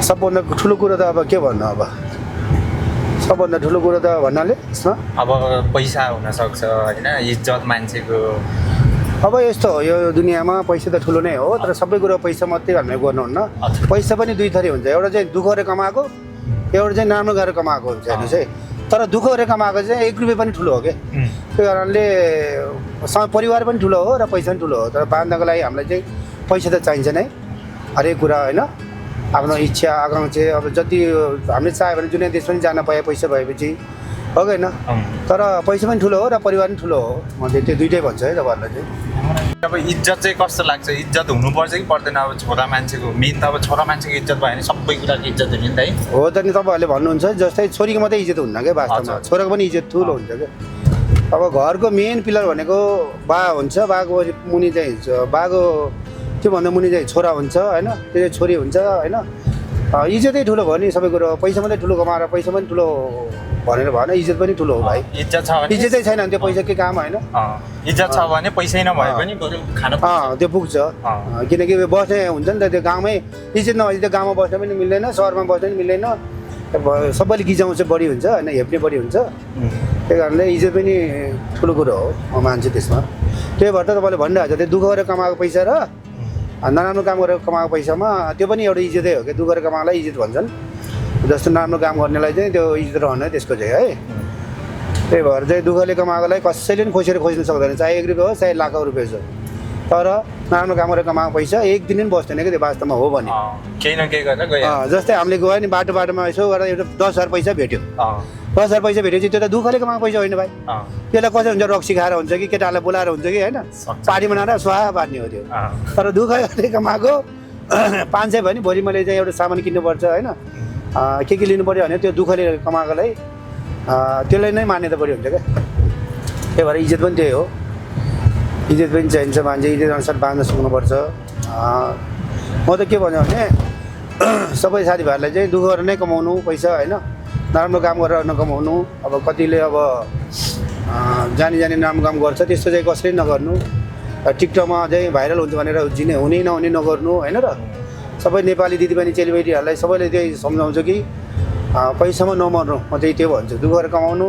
सबभन्दा ठुलो कुरो त अब के भन्नु, अब सबभन्दा ठुलो कुरो त भन्नाले यसमा अब पैसा हुनसक्छ होइन, इज्जत मान्छेको। अब यस्तो हो यो दुनियाँमा, पैसा त ठुलो नै हो, तर सबै कुरो पैसा मात्रै भन्ने गर्नुहुन्न। पैसा पनि 2 थरी हुन्छ, एउटा चाहिँ दुःख गरेर कमाएको, एउटा चाहिँ राम्रो गरेर कमाएको हुन्छ। हेर्नुहोस् है, तर दुःख गरेर कमाएको चाहिँ 1 रुपियाँ पनि ठुलो हो क्या। त्यो कारणले परिवार पनि ठुलो हो र पैसा पनि ठुलो हो। तर बाँध्नको लागि हामीलाई चाहिँ पैसा त चाहिन्छ नै, हरेक कुरा होइन। आफ्नो इच्छा आकाङ्क्षा अब जति हामीले चाह्यो भने जुनै देश पनि जान पाए पैसा भएपछि हो कि होइन। तर पैसा पनि ठुलो हो र परिवार पनि ठुलो हो। म चाहिँ त्यो दुइटै भन्छु है तपाईँहरूलाई चाहिँ। अब इज्जत चाहिँ कस्तो लाग्छ? इज्जत हुनुपर्छ कि पर्दैन? अब छोरा मान्छेको मेन त अब छोरा मान्छेको इज्जत भयो भने सबै कुराको इज्जत हुने नि त है। हो त नि, तपाईँहरूले भन्नुहुन्छ जस्तै छोरीको मात्रै इज्जत हुन्न क्या वास्तवमा, छोराको पनि इज्जत ठुलो हुन्छ क्या। अब घरको मेन पिलर भनेको बा हुन्छ, बाको मुनि चाहिँ बाको त्योभन्दा मुनि चाहिँ छोरा हुन्छ होइन, त्यो चाहिँ छोरी हुन्छ होइन। इज्जतै ठुलो भयो नि सबै कुरो। पैसा मात्रै ठुलो कमाएर पैसा पनि ठुलो भनेर भएन, इज्जत पनि ठुलो हो भाइ। इज्जत छ भने इज्जतै छैन भने त्यो पैसा के काम होइन। इज्जत छ भने पैसै नभए पनि बरु खान त्यो पुग्छ। किनकि बस्ने हुन्छ नि त, त्यो गाउँमै इज्जत नभए त्यो गाउँमा बस्न पनि मिल्दैन, सहरमा बस्न पनि मिल्दैन। सबैले गिजाउँछ बढी हुन्छ होइन, हेप्ने बढी हुन्छ। त्यही कारणले इज्जत पनि ठुलो कुरो हो, म मान्छु त्यसमा। त्यही भएर त तपाईँले भनिरहेको छ त्यो दुःख गरेर कमाएको पैसा र नराम्रो काम गरेर कमाएको पैसामा त्यो पनि एउटा इज्जतै हो क्या। दुःख गरेर कमाएलाई इज्जत भन्छन्, जस्तो नराम्रो काम गर्नेलाई चाहिँ त्यो इज्जत रहन त्यसको चाहिँ है। त्यही भएर चाहिँ दुःखले कमाएकोलाई कसैले पनि खोसेर खोज्नु सक्दैन, चाहे 1 रुपियाँ होस् चाहे लाखौँ रुपियाँ छ। तर नराम्रो काम गरेर कमाएको पैसा एक दिन पनि बस्दैन क्या, त्यो वास्तवमा हो भने। केही न केही गरेर गयो। जस्तै हामीले गयो नि बाटोमा यसो गरेर एउटा 10,000 पैसा भेट्यो। 10,000 पैसा भेटेपछि त्यो त दुःखले कमाएको पैसा होइन भाइ। त्यसलाई कसै हुन्छ, रक्सी खाएर हुन्छ कि केटालाई बोलाएर हुन्छ कि होइन, पार्टी बनाएर स्वाहा पार्ने हो त्यो। तर दुःख गरेर कमाएको 500 भयो नि, भोलि मैले चाहिँ एउटा सामान किन्नुपर्छ होइन, के लिनु पऱ्यो भने त्यो दुःखले कमाएकोलाई त्यसलाई नै मान्यता बढी हुन्छ क्या। त्यही भएर इज्जत पनि त्यही हो, इज्जत पनि चाहिन्छ। मान्छे इज्जत अनुसार बाँध्न सक्नुपर्छ। म त के भन्छु भने सबै साथीभाइहरूलाई चाहिँ दुःख गरेर नै कमाउनु पैसा होइन, नराम्रो काम गरेर नकमाउनु। अब कतिले अब जानी नराम्रो काम गर्छ, त्यस्तो चाहिँ कसैले नगर्नु। टिकटकमा चाहिँ भाइरल हुन्छ भनेर हुने नहुने नगर्नु होइन र। सबै नेपाली दिदीबहिनी चेलीबेटीहरूलाई सबैले त्यही सम्झाउँछु कि पैसामा नमर्नु। म चाहिँ त्यो भन्छु, दुःख गरेर कमाउनु।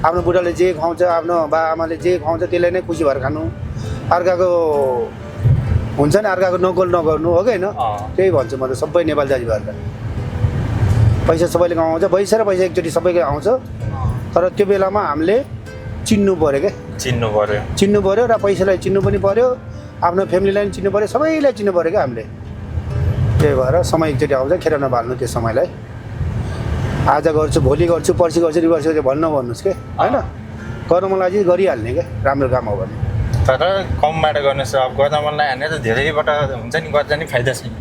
आफ्नो बुढाले जे खुवाउँछ, आफ्नो बाआमाले जे खुवाउँछ त्यसलाई नै खुसी भएर खानु। अर्काको हुन्छ नि, अर्काको नकल नगर्नु हो कि होइन। त्यही भन्छु म त सबै नेपाली दाजुभाइहरूलाई। पैसा सबैले कमाउँछ, पैसा र पैसा एकचोटि सबैको आउँछ। तर त्यो बेलामा हामीले चिन्नु पऱ्यो क्या, चिन्नु पऱ्यो र पैसालाई चिन्नु पनि पऱ्यो, आफ्नो फ्यामिलीलाई पनि चिन्नु पऱ्यो, सबैलाई चिन्नु पऱ्यो क्या हामीले। त्यही भएर समय एकचोटि आउँछ, खेर नबाल्नु त्यो समयलाई। आज गर्छु, भोलि गर्छु, पर्सि गर्छु, रिभर्स गर्छु भन्नु भन्नुहोस् क्या होइन। गर्न मन लागि गरिहाल्ने क्या, राम्रो काम हो भने। तर कमबाट गर्नुहोस्, अब गर्न मन लाग्यो भने त धेरैबाट हुन्छ नि, गर्दा नि फाइदा छैन।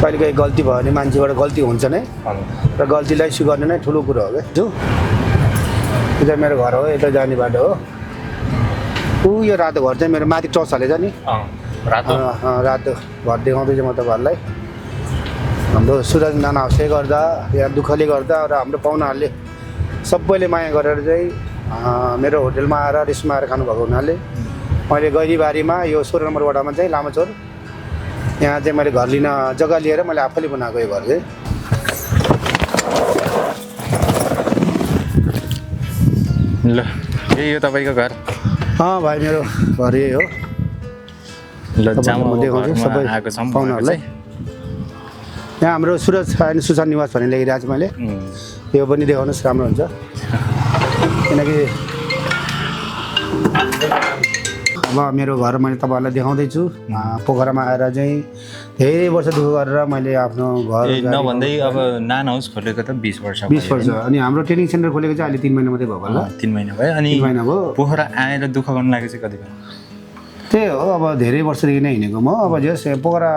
कहिले कहिले गल्ती भयो भने मान्छेबाट गल्ती हुन्छ नै, र गल्तीलाई स्वीकार्नु नै ठुलो कुरो हो क्या। जो यता मेरो घर हो, यता जाने बाटो हो। यो रातो घर चाहिँ मेरो माथि टर्च हालेछ नि, रातो घर देखाउँदैछु म तपाईँहरूलाई। हाम्रो सुरज नाना हाउसले गर्दा, यहाँ दुःखले गर्दा र हाम्रो पाहुनाहरूले सबैले माया गरेर चाहिँ मेरो होटेलमा आएर रेस्टमा आएर खानुभएको हुनाले मैले गैरीबारीमा यो 16 नम्बर वडामा चाहिँ लामाचोर यहाँ चाहिँ मैले घर लिन जग्गा लिएर मैले आफैले बनाएको यो घर चाहिँ। ल यही हो तपाईँको घर? भाइ मेरो घर यही हो। ल देखाउँछु सबै पाहुनाहरूलाई। यहाँ हाम्रो सुरज एन्ड सुशान्त निवास भन्ने लेखिरहेको छु मैले, यो पनि देखाउनुहोस्, राम्रो हुन्छ। किनकि अब मेरो घर मैले तपाईँहरूलाई देखाउँदैछु। पोखरामा आएर चाहिँ धेरै वर्ष दुःख गरेर मैले आफ्नो घर नभन्दै अब नान हाउस खोलेको त 20 वर्ष। अनि हाम्रो ट्रेनिङ सेन्टर खोलेको चाहिँ अहिले 3 महिना मात्रै भएको होला। 3 महिना भयो। अनि 3 महिना भयो। पोखरा आएर दुःख गर्नु लागेको चाहिँ कति भयो? त्यही हो, अब धेरै वर्षदेखि नै हिँडेको म। अब जस पोखरा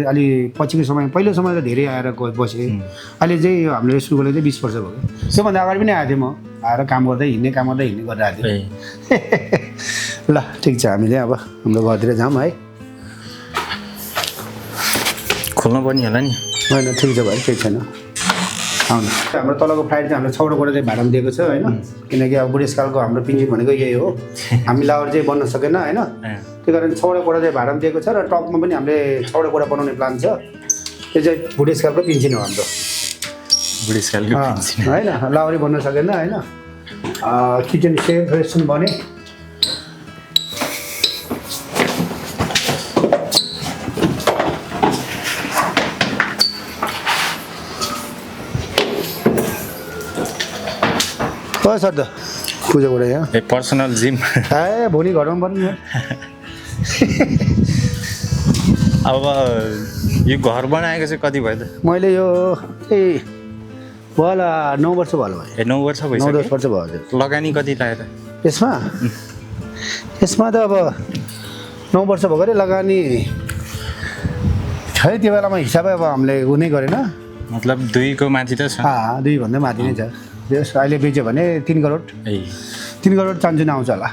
अलि पछिको समय, पहिलो समय त धेरै आएर बसेँ। अहिले चाहिँ यो हाम्रो रेस्टुरेन्ट खोलेको चाहिँ 20 वर्ष भयो। त्योभन्दा अगाडि पनि आएको थिएँ म, आएर काम गर्दै हिँड्ने गरिरहेको थिएँ। ल ठिक छ, हामीले अब हाम्रो घरतिर जाऊँ है। खोल्नु पर्ने होला नि? होइन ठिक छ भाइ, केही छैन, आउनु। हाम्रो तलको फ्लाइट चाहिँ हामीले 6 वटा चाहिँ भाडामा दिएको छ होइन। किनकि अब बुढेसकालको हाम्रो पिन्जिन भनेको यही हो, हामी लावर चाहिँ बन्न सकेन होइन। त्यही कारण 6 वटा चाहिँ भाडामा दिएको छ, र टपमा पनि हामीले 6 वटा बनाउने प्लान छ। त्यो चाहिँ बुढेसकालको पिन्जिन हो हाम्रो, बुढेसकालको पिन्जिन होइन। लावरी बन्न सकेन होइन। किचन सेफ रेस्टुरेन्ट बने। सर त पूजाबाट यहाँ ए पर्सनल जिम ए भोलि घरमा पर्ने अब यो घर बनाएको चाहिँ कति भयो त मैले यो ए होला 9 वर्ष भयो ए 9 वर्ष 9-10 भइसक्यो वर्ष भयो हजुर लगानी कति लाग्यो त यसमा त अब 9 वर्ष भएको अरे लगानी खै त्यो बेलामा हिसाबै अब हामीले उ नै गरेन मतलब 2 को माथि त छ 2 भन्दा माथि नै छ त्यस अहिले बेच्यो भने 3 करोड ए 3 करोड चान्चुन आउँछ होला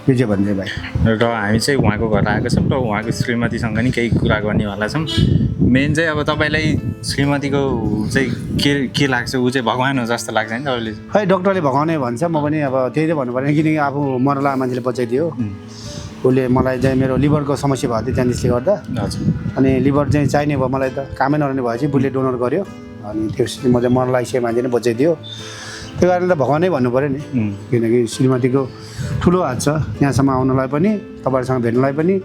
बेच्यो भने चाहिँ भाइ र हामी चाहिँ उहाँको घर आएको छौँ र उहाँको श्रीमतीसँग नि केही कुरा गर्नेवाला छौँ मेन चाहिँ अब तपाईँलाई श्रीमतीको चाहिँ के लाग्छ ऊ चाहिँ भगवान् हो जस्तो लाग्छ नि तपाईँले खै डक्टरले भगाउने भन्छ म पनि अब त्यही त भन्नु पऱ्यो किनकि आफू मरला मान्छेले बचाइदियो उसले मलाई चाहिँ मेरो लिभरको समस्या भएको थियो जान्डिसले गर्दा हजुर अनि लिभर चाहिँ चाहिने भयो मलाई त कामै नरहने भएपछि बुढीले डोनर गर्यो अनि त्यसपछि म चाहिँ मरला आइसकेको मान्छे नै बचाइदियो त्यो कारणले त भगवानै भन्नु पऱ्यो नि किनकि श्रीमतीको ठुलो हात छ यहाँसम्म आउनलाई पनि तपाईँहरूसँग भेट्नलाई पनि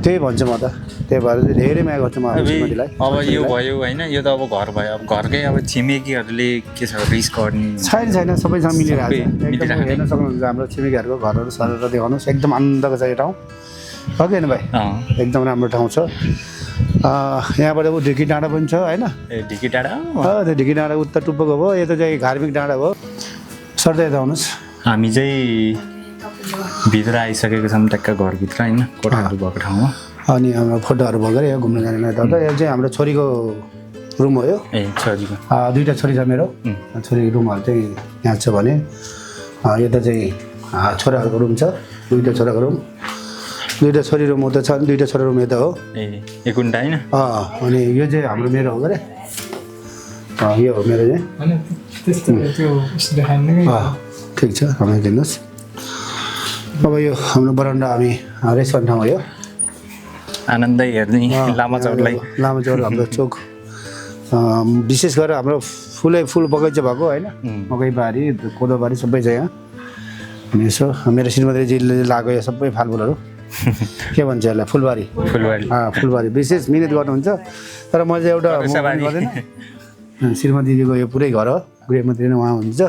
त्यही भन्छु म त त्यही भएर चाहिँ धेरै माया गर्छु म श्रीमतीलाई अब यो भयो होइन यो त अब घर भयो अब घरकै अब छिमेकीहरूले के छ रिस्क गर्ने छैन सबैसँग मिलिरहेको छ एकदम हेर्न सक्नुहुन्छ हाम्रो छिमेकीहरूको घरहरू सरर देखाउनुहोस् एकदम आनन्दको छ यो ठाउँ हो कि होइन भाइ एकदम राम्रो ठाउँ छ यहाँबाट ऊ ढिकी डाँडा पनि छ होइन ए ढिकी डाँडा त्यो ढिकी डाँडा उत्तर टुप्पोको भयो यता चाहिँ धार्मिक डाँडा भयो सर्दै यता आउनुहोस् हामी चाहिँ भित्र आइसकेको छौँ ट्याक्क घरभित्र होइन कोठाहरू भएको ठाउँमा अनि हाम्रो फोटोहरू भएकै यो घुम्न जाने यताउता यो चाहिँ हाम्रो छोरीको रुम हो यो ए छोरीको 2टा छोरी छ मेरो छोरीको रुमहरू चाहिँ यहाँ छ भने यता चाहिँ छोराहरूको रुम छ 2टा छोराको रुम 2टा छोरी रुम उता छ 2टा छोरा रुम यता हो ए एकुन्टा होइन अनि यो चाहिँ हाम्रो मेरो हो अरे यो हो मेरो चाहिँ ठिक छ हामी हेर्नुहोस् अब यो हाम्रो बरन्डा हामी रेस्टुरेन्ट ठाउँ हो यो आनन्दै हेर्ने लामा चौरलाई लामा चौर हाम्रो चोक विशेष गरेर हाम्रो फुल बगैँचा भएको होइन मकैबारी कोदोबारी सबै छ यहाँ अनि यसो मेरो श्रीमतीजीले लगाएको यो सबै फालफुलहरू के भन्छ यसलाई फुलबारी फुलबारी विशेष मिहिनेत गर्नुहुन्छ तर मैले चाहिँ एउटा गर्दैन श्रीमतीजीको यो पुरै घर हो गृहमन्त्री नै उहाँ हुनुहुन्छ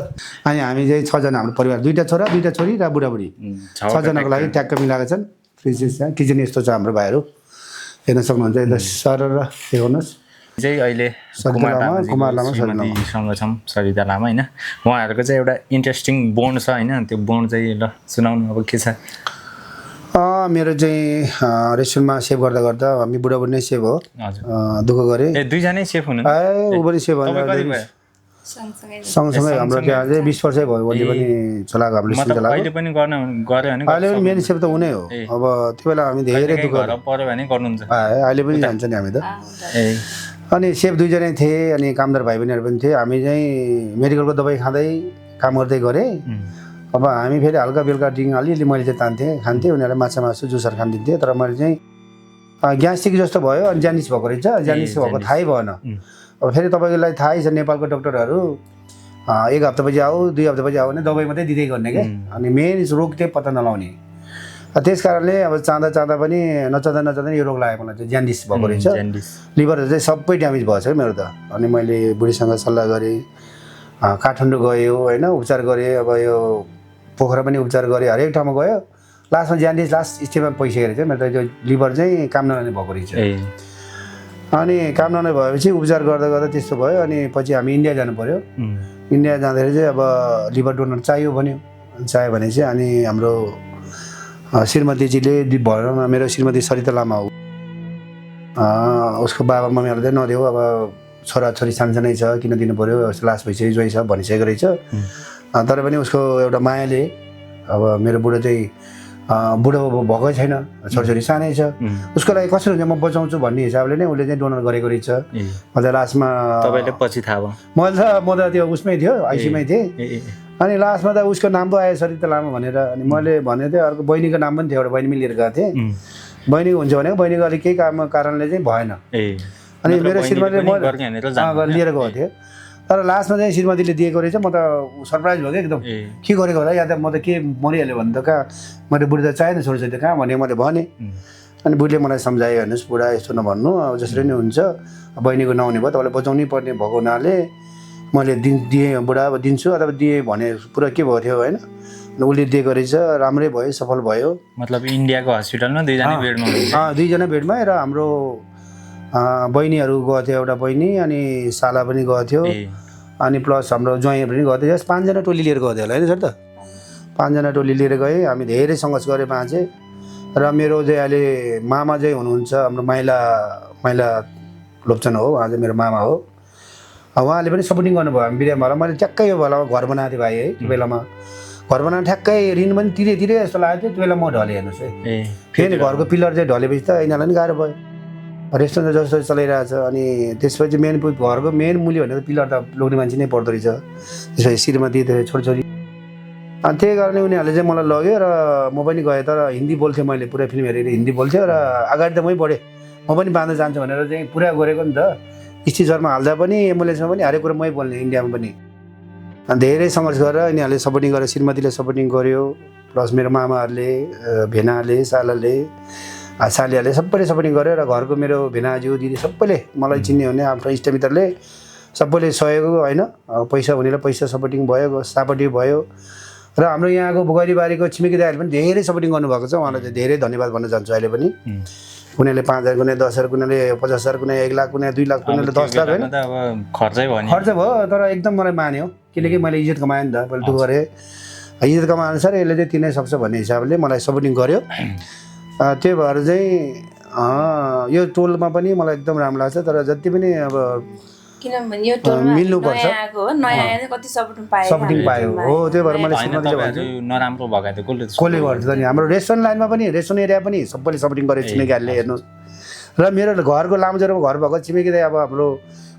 अनि हामी चाहिँ 6जना हाम्रो परिवार 2टा छोरा 2टा छोरी र बुढाबुढी 6जनाको लागि ट्याक्क मिलाएको छन् किचन यस्तो छ हाम्रो भाइहरू हेर्न सक्नुहुन्छ यता सर र हेर्नुहोस् चाहिँ अहिले कुमार लामा श्रीमतीसँग छौँ सरिता लामा होइन उहाँहरूको चाहिँ एउटा इन्ट्रेस्टिङ बोन्ड छ होइन त्यो बोन्ड चाहिँ ल सुनाउनु अब के छ मेरो चाहिँ रेस्टुरेन्टमा सेभ गर्दा हामी बुढाबुढी नै सेभ हो दुःख गरेँ ए 2जनै सेफ हुनु ऊ पनि सेभ सँगसँगै हाम्रो त्यहाँ चाहिँ 20 वर्षै भयो उसले पनि चलाएको हामीले अहिले पनि अहिले पनि मेन सेभ त उनै हो अब त्यो बेला हामी धेरै दुःख पर्यो भने गर्नुहुन्छ अहिले पनि जान्छ नि हामी त अनि सेभ 2जनै थिए अनि कामदार भाइ बहिनीहरू पनि थिए हामी चाहिँ मेडिकलको दबाई खाँदै काम गर्दै गरेँ अब हामी फेरि हल्का बेलुका ड्रिङ अलिअलि मैले चाहिँ तान्थेँ खान्थेँ उनीहरूले माछा मासु जुसहरू खानिदिन्थेँ तर मैले चाहिँ ग्यास्ट्रिक जस्तो भयो अनि जान्डिस भएको रहेछ जान्डिस भएको थाहै भएन अब फेरि तपाईँलाई थाहै छ नेपालको डक्टरहरू 1 हप्तापछि आऊ 2 हप्तापछि आऊ भने दबाई मात्रै दिँदै गर्ने क्या अनि मेन रोग चाहिँ पत्ता नलाउने त्यस कारणले अब चाहँदा पनि नचाहँदा यो रोग लाग्यो मलाई चाहिँ जान्डिस भएको रहेछ लिभरहरू चाहिँ सबै ड्यामेज भएछ क्या मेरो त अनि मैले बुढीसँग सल्लाह गरेँ काठमाडौँ गयो होइन उपचार गरेँ अब यो पोखरा पनि उपचार गरेँ हरेक ठाउँमा गयो लास्टमा जान्डिस लास्ट स्टेजमा पैसा रहेछ मेरो त त्यो लिभर चाहिँ काम नलाने भएको रहेछ अनि काम नलाने भएपछि उपचार गर्दा त्यस्तो भयो अनि पछि हामी इन्डिया जानु पऱ्यो इन्डिया जाँदाखेरि चाहिँ अब लिभर डोनर चाहियो भने चाहिँ अनि हाम्रो श्रीमतीजीले भएन मेरो श्रीमती सरिता लामा हो उसको बाबा मम्मीहरूले चाहिँ नदेऊ अब छोराछोरी सानसानै छ किन दिनु पऱ्यो लास्ट भइसक्यो ज्वाइँ छ भनिसकेको रहेछ तर पनि उसको एउटा मायाले अब मेरो बुढो चाहिँ बुढो भएकै छैन छोरीछोरी सानै छ उसको लागि कसरी हुन्छ म बचाउँछु भन्ने हिसाबले नै उसले चाहिँ डोनर गरेको रहेछ अन्त लास्टमा तपाईँले पछि थाहा भयो म त त्यो उसमै थियो आइसीमै थिएँ अनि लास्टमा त उसको नाम पो आयो सरिता लामा भनेर अनि मैले भनेको थिएँ अर्को बहिनीको नाम पनि थियो एउटा बहिनी लिएर गएको थिएँ बहिनीको हुन्छ भनेको बहिनीको अलिक केही कारणले चाहिँ भएन अनि मेरो श्रीमतीले म लिएर गएको थिएँ तर लास्टमा चाहिँ श्रीमतीले दिएको रहेछ म त सरप्राइज भयो क्या एकदम के गरेको होला या त म त के मरिहाल्यो भने त कहाँ मैले बुढी त चाहिएन छोरीछोरी त कहाँ भने मैले भने अनि बुढीले मलाई सम्झायो हेर्नुहोस् बुढा यस्तो नभन्नु अब जसरी नै हुन्छ बहिनीको नहुने भयो तपाईँलाई बचाउनै पर्ने भएको हुनाले मैले दिएँ बुढा अब दिन्छु अथवा दिएँ भने पुरा के भएको थियो होइन उसले दिएको रहेछ राम्रै भयो सफल भयो मतलब इन्डियाको हस्पिटलमा दुईजना बेडमा हुनुहुन्छ दुईजना बेडमा र हाम्रो बहिनीहरू गएको थियो एउटा बहिनी अनि साला पनि गएको थियो अनि प्लस हाम्रो ज्वाइँ पनि गएको थियो 5जना टोली लिएर गएको थियो होला होइन सर त 5जना टोली लिएर गएँ हामी धेरै सङ्घर्ष गरेँ चाहिँ र मेरो चाहिँ अहिले मामा चाहिँ हुनुहुन्छ हाम्रो माइला लोप्चन हो उहाँ चाहिँ मेरो मामा हो उहाँले पनि सपोर्टिङ गर्नुभयो हामी बिरामीहरूलाई मैले ट्याक्कै यो बेलामा घर बनाएको थिएँ भाइ है त्यो बेलामा घर बनाएर ठ्याक्कै ऋण पनि तिरे जस्तो लागेको थियो त्यो बेला म ढलेँ हेर्नुहोस् है फेरि घरको पिलर चाहिँ ढलेपछि त यिनीहरूलाई पनि गाह्रो भयो रेस्टुरेन्ट जस्तो चलाइरहेको छ अनि त्यसपछि घरको मेन मूल्य भनेको पिलर त लोग्ने मान्छे नै पर्दो रहेछ त्यसपछि श्रीमती छोरीछोरी अनि त्यही कारणले उनीहरूले चाहिँ मलाई लग्यो र म पनि गएँ तर हिन्दी बोल्थेँ मैले पुरै फिल्म हेरेर हिन्दी बोल्थेँ र अगाडि त मै बढेँ म पनि बाँध्न जान्छु भनेर चाहिँ पुरा गरेको नि त स्टेजरमा हाल्दा पनि एम्बुलेन्समा पनि हरेक कुरा मै बोल्ने इन्डियामा पनि अनि धेरै सङ्घर्ष गरेर यिनीहरूले सपोर्टिङ गरेर श्रीमतीले सपोर्टिङ गर्यो प्लस मेरो मामाहरूले भेनाले सालाले सालियाले सबैले सपोर्टिङ गर्यो र घरको मेरो भेनाज्यू दिदी सबैले मलाई चिन्ने हुने आफ्नो इष्टमित्रले सबैले सहयोग होइन पैसा हुनेलाई पैसा सपोर्टिङ भयो सापट्टि भयो र हाम्रो यहाँको गैरीबारीको छिमेकी दाइहरूले पनि धेरै सपोर्टिङ गर्नुभएको छ उहाँलाई चाहिँ धेरै धन्यवाद भन्न चाहन्छु अहिले पनि कुनैले 5,000 कुनै 10,000 कुनैले 50,000 कुनै 1 लाख कुनै 2 लाख कुनैले 10 लाख होइन खर्चै भयो खर्च भयो तर एकदम मलाई मान्यो किनकि मैले इज्जत कमाएँ नि त मैले दुःख गरेँ इज्जत कमाए अनुसार यसले चाहिँ तिर्नै सक्छ भन्ने हिसाबले मलाई सपोर्टिङ गर्यो त्यही भएर चाहिँ यो टोलमा पनि मलाई एकदम राम्रो लाग्छ तर जति पनि अब किनभने यो टोलमा मिल्नुपर्छ आएको हो नयाँ आएर कति सपोर्टिङ पायो सपोर्टिङ पायो हो त्यही भएर मैले श्रीमतीले भन्छु नराम्रो भएको थियो कसले गर्छ नि हाम्रो रेस्टुरेन्ट लाइनमा पनि रेस्टुरेन्ट एरिया पनि सबैले सपोर्टिङ गरेको छिमेकीहरूले हेर्नुहोस् र मेरो घरको लामजोरमा घर भएको छिमेकी दाइ अब हाम्रो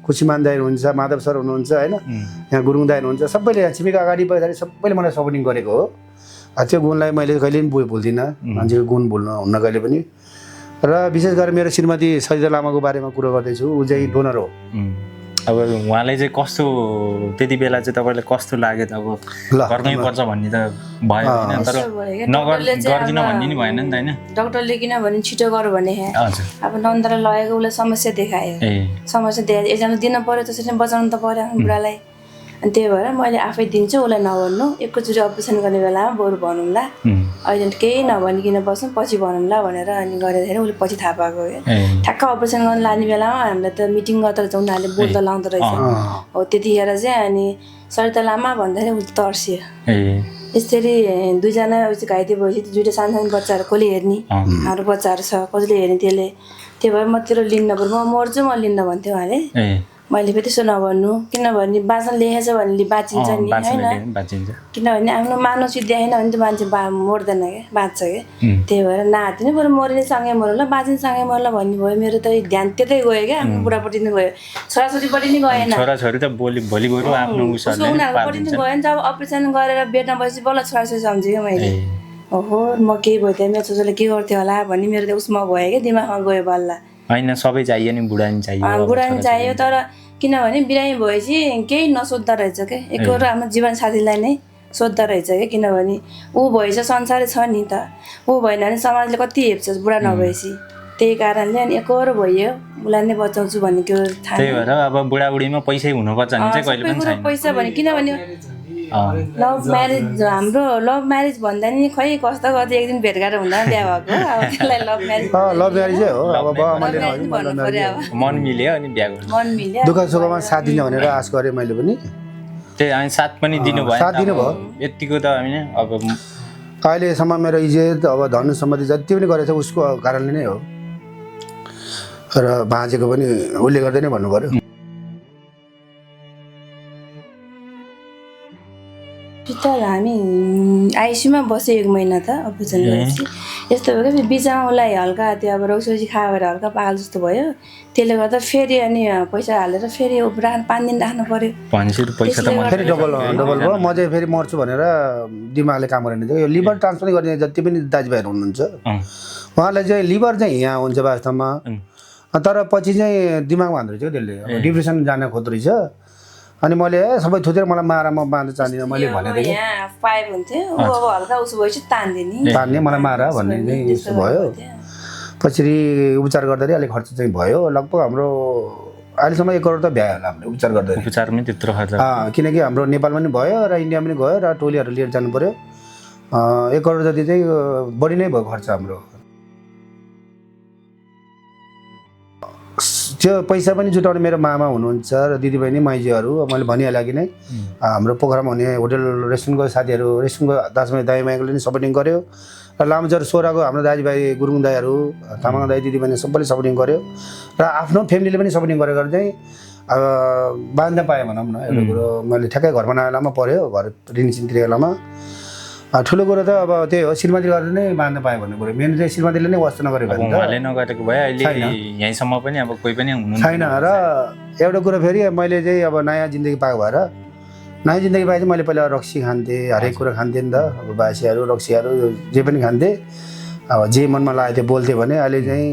खुसीमान दाइ हुनुहुन्छ माधव सर हुनुहुन्छ होइन यहाँ गुरुङ दाइ हुनुहुन्छ सबैले यहाँ छिमेकी अगाडि पछाडि सबैले मलाई सपोर्टिङ गरेको हो त्यो गुणलाई मैले कहिले पनि भुल्दिनँ मान्छेको गुण भुल्न हुन्न कहिले पनि र विशेष गरेर मेरो श्रीमती सजिता लामाको बारेमा कुरो गर्दैछु ऊ चाहिँ डोनर हो अब उहाँलाई चाहिँ कस्तो त्यति बेला चाहिँ तपाईँलाई कस्तो लाग्यो त अब गर्नै पर्छ भन्ने त भयो होइन तर गर्दिन भन्ने नि भएन नि त होइन डक्टरले किनभने छिटो गर भने अब नन्दलाई लगेको उसलाई समस्या देखायो समस्या देखायो एकजना दिन पऱ्यो त्यसरी बचाउनु त पऱ्यो बुढालाई अनि त्यही भएर मैले आफै दिन्छु उसलाई नभन्नु एकैचोटि अपरेसन गर्ने बेलामा बरु भनौँला अहिले केही नभनिकन बस्नु पछि भनौँला भनेर अनि गरेर उसले पछि थाहा पाएको ठ्याक्क अपरेसन गर्न लाने बेलामा हामीलाई त मिटिङ गर्दा रहेछ उनीहरूले बोल्दा लाउँदो रहेछ हो त्यतिखेर चाहिँ अनि सरिता लामा भन्दाखेरि उसले तर्सियो यसरी दुईजना घाइते भएपछि दुईवटा सानो बच्चाहरू कसले हेर्ने हाम्रो बच्चाहरू छ कसले हेर्ने त्यसले त्यही भएर म तेरो लिन्न पऱ्यो म मर्छु म लिन्न भन्थ्यो उहाँले मैले फेरि त्यसो नभन्नु किनभने बाँच्न लेखेछ भने बाँचिन्छ नि होइन किनभने आफ्नो मानव सिद्ध देखेन भने त मान्छे मर्दैन क्या बाँच्छ क्या त्यही भएर नातिनु बरु मरिने सँगै मरौँला बाँचिने सँगै मरौँला भन्नुभयो मेरो त ध्यान त्यतै गयो क्या आफ्नो बुढापट्टि नै गयो छोराछोरीपट्टि नै गएन छोराछोरी त भोलि गएर आफ्नो उनीहरूपट्टि नै गयो नि त अब अपरेसन गरेर बेडमा बसेपछि बल्ल छोराछोरी सम्झेँ मैले ओहो म केही भयो त मेरो छोराले के गर्थ्यो होला भन्ने मेरो त उसमा भयो क्या दिमागमा गयो बल्ल होइन सबै चाहियो नि बुढा नि चाहियो बुढा नि चाहियो तर किनभने बिरामी भएपछि केही नसोध्दा रहेछ क्या एकहोरो आफ्नो जीवन साथीलाई नै सोद्धा रहेछ क्या किनभने ऊ भएछ संसारै छ नि त ऊ भएन भने समाजले कति हेप्छ बुढा नभएपछि त्यही कारणले अनि एकहोरो भयो उसलाई नै बचाउँछु भन्ने त्यो थाहा त्यही भएर अब बुढाबुढीमा पैसै हुनुपर्छ भने चाहिँ कहिले पनि छैन पैसा भने किनभने लभ म्यारेज हाम्रो लभ म्यारेज भन्दा नि खै कस्तो गर्दै एक दिन भेटघाट हुँदा बिहा भएको अब त्यसलाई लभ म्यारेजै हो अब मन मिल्यो अनि बिहा गर्नु मन मिल्यो दुःख सुखमा साथ दिने भनेर आश गरेँ मैले पनि त्यही अनि साथ पनि दिनुभयो साथ दिनुभयो यतिको त होइन अब अहिलेसम्म मेरो इज्जत अब धन सम्बन्धी जति पनि गरेको छ उसको कारणले नै हो र बाँचेको पनि उसले गर्दै नै भन्नु पर्यो हस्पिटल हामी आइसियुमा बस्यो 1 महिना त अपरेसन गरेपछि यस्तो भयो कि बिचमा उसलाई हल्का त्यो अब रौसौसी खायो भएर हल्का पागल जस्तो भयो त्यसले गर्दा फेरि अनि पैसा हालेर फेरि 5 दिन राख्नु पर्यो फेरि डबल भयो म चाहिँ फेरि मर्छु भनेर दिमागले काम गरेन यो लिभर ट्रान्सप्लान्ट गर्ने जति पनि दाजुभाइहरू हुनुहुन्छ उहाँलाई चाहिँ लिभर चाहिँ यहाँ हुन्छ वास्तवमा तर पछि चाहिँ दिमागमा हान्दो रहेछ त्यसले डिप्रेसन जान खोज्दो रहेछ अनि मैले सबै थुतेर मलाई मारा म बाँध्न चाहदिनँ मैले भनेको थिएँ यहाँ पाइप हुन्थ्यो अब हल्का उसो भएपछि तान्ने मलाई मारा भन्ने चाहिँ यस्तो भयो पछि उपचार गर्दाखेरि अलिक खर्च चाहिँ भयो लगभग हाम्रो अहिलेसम्म 1 करोड त भ्यायो होला हामीले उपचार गर्दा उपचारमै त्यत्रो खर्च किनकि हाम्रो नेपालमा पनि भयो र इन्डियामा पनि गयो र टोलीहरू लिएर जानु पऱ्यो 1 करोड जति चाहिँ बढी नै भयो खर्च हाम्रो त्यो पैसा पनि जुटाउने मेरो मामा हुनुहुन्छ र दिदीबहिनी माइजीहरू मैले भनिहालेँ कि नै हाम्रो पोखरामा हुने होटल रेस्टुरेन्टको साथीहरू रेस्टुरेन्टको दाई माइकले पनि सपोर्टिङ गर्यो र लामचर सोराको हाम्रो दाजुभाइ गुरुङ दाईहरू तामाङ दाई दिदीबहिनी सबैले सपोर्टिङ गर्यो र आफ्नो फ्यामिलीले पनि सपोर्टिङ गरेर चाहिँ बाँध्न पाएँ भनौँ न एउटा कुरो मैले ठ्याक्कै घर बनाएर बेलामा पऱ्यो घर ऋण चिन्तिने बेलामा ठुलो कुरो त अब त्यही हो श्रीमती गरेर नै बाँध्न पाएँ भन्ने कुरो मेन चाहिँ श्रीमतीले नै वास्ता नगरेको भए उहाँले नगरेको भए अहिले यहीँसम्म पनि अब कोही पनि हुनु छैन र एउटा कुरो फेरि मैले चाहिँ अब नयाँ जिन्दगी पाएको भएर नयाँ जिन्दगी पाए चाहिँ मैले पहिला रक्सी खान्थेँ हरेक कुरा खान्थेँ नि त अब बासीहरू रक्सीहरू जे पनि खान्थेँ अब जे मनमा लागेको थियो बोल्थेँ भने अहिले चाहिँ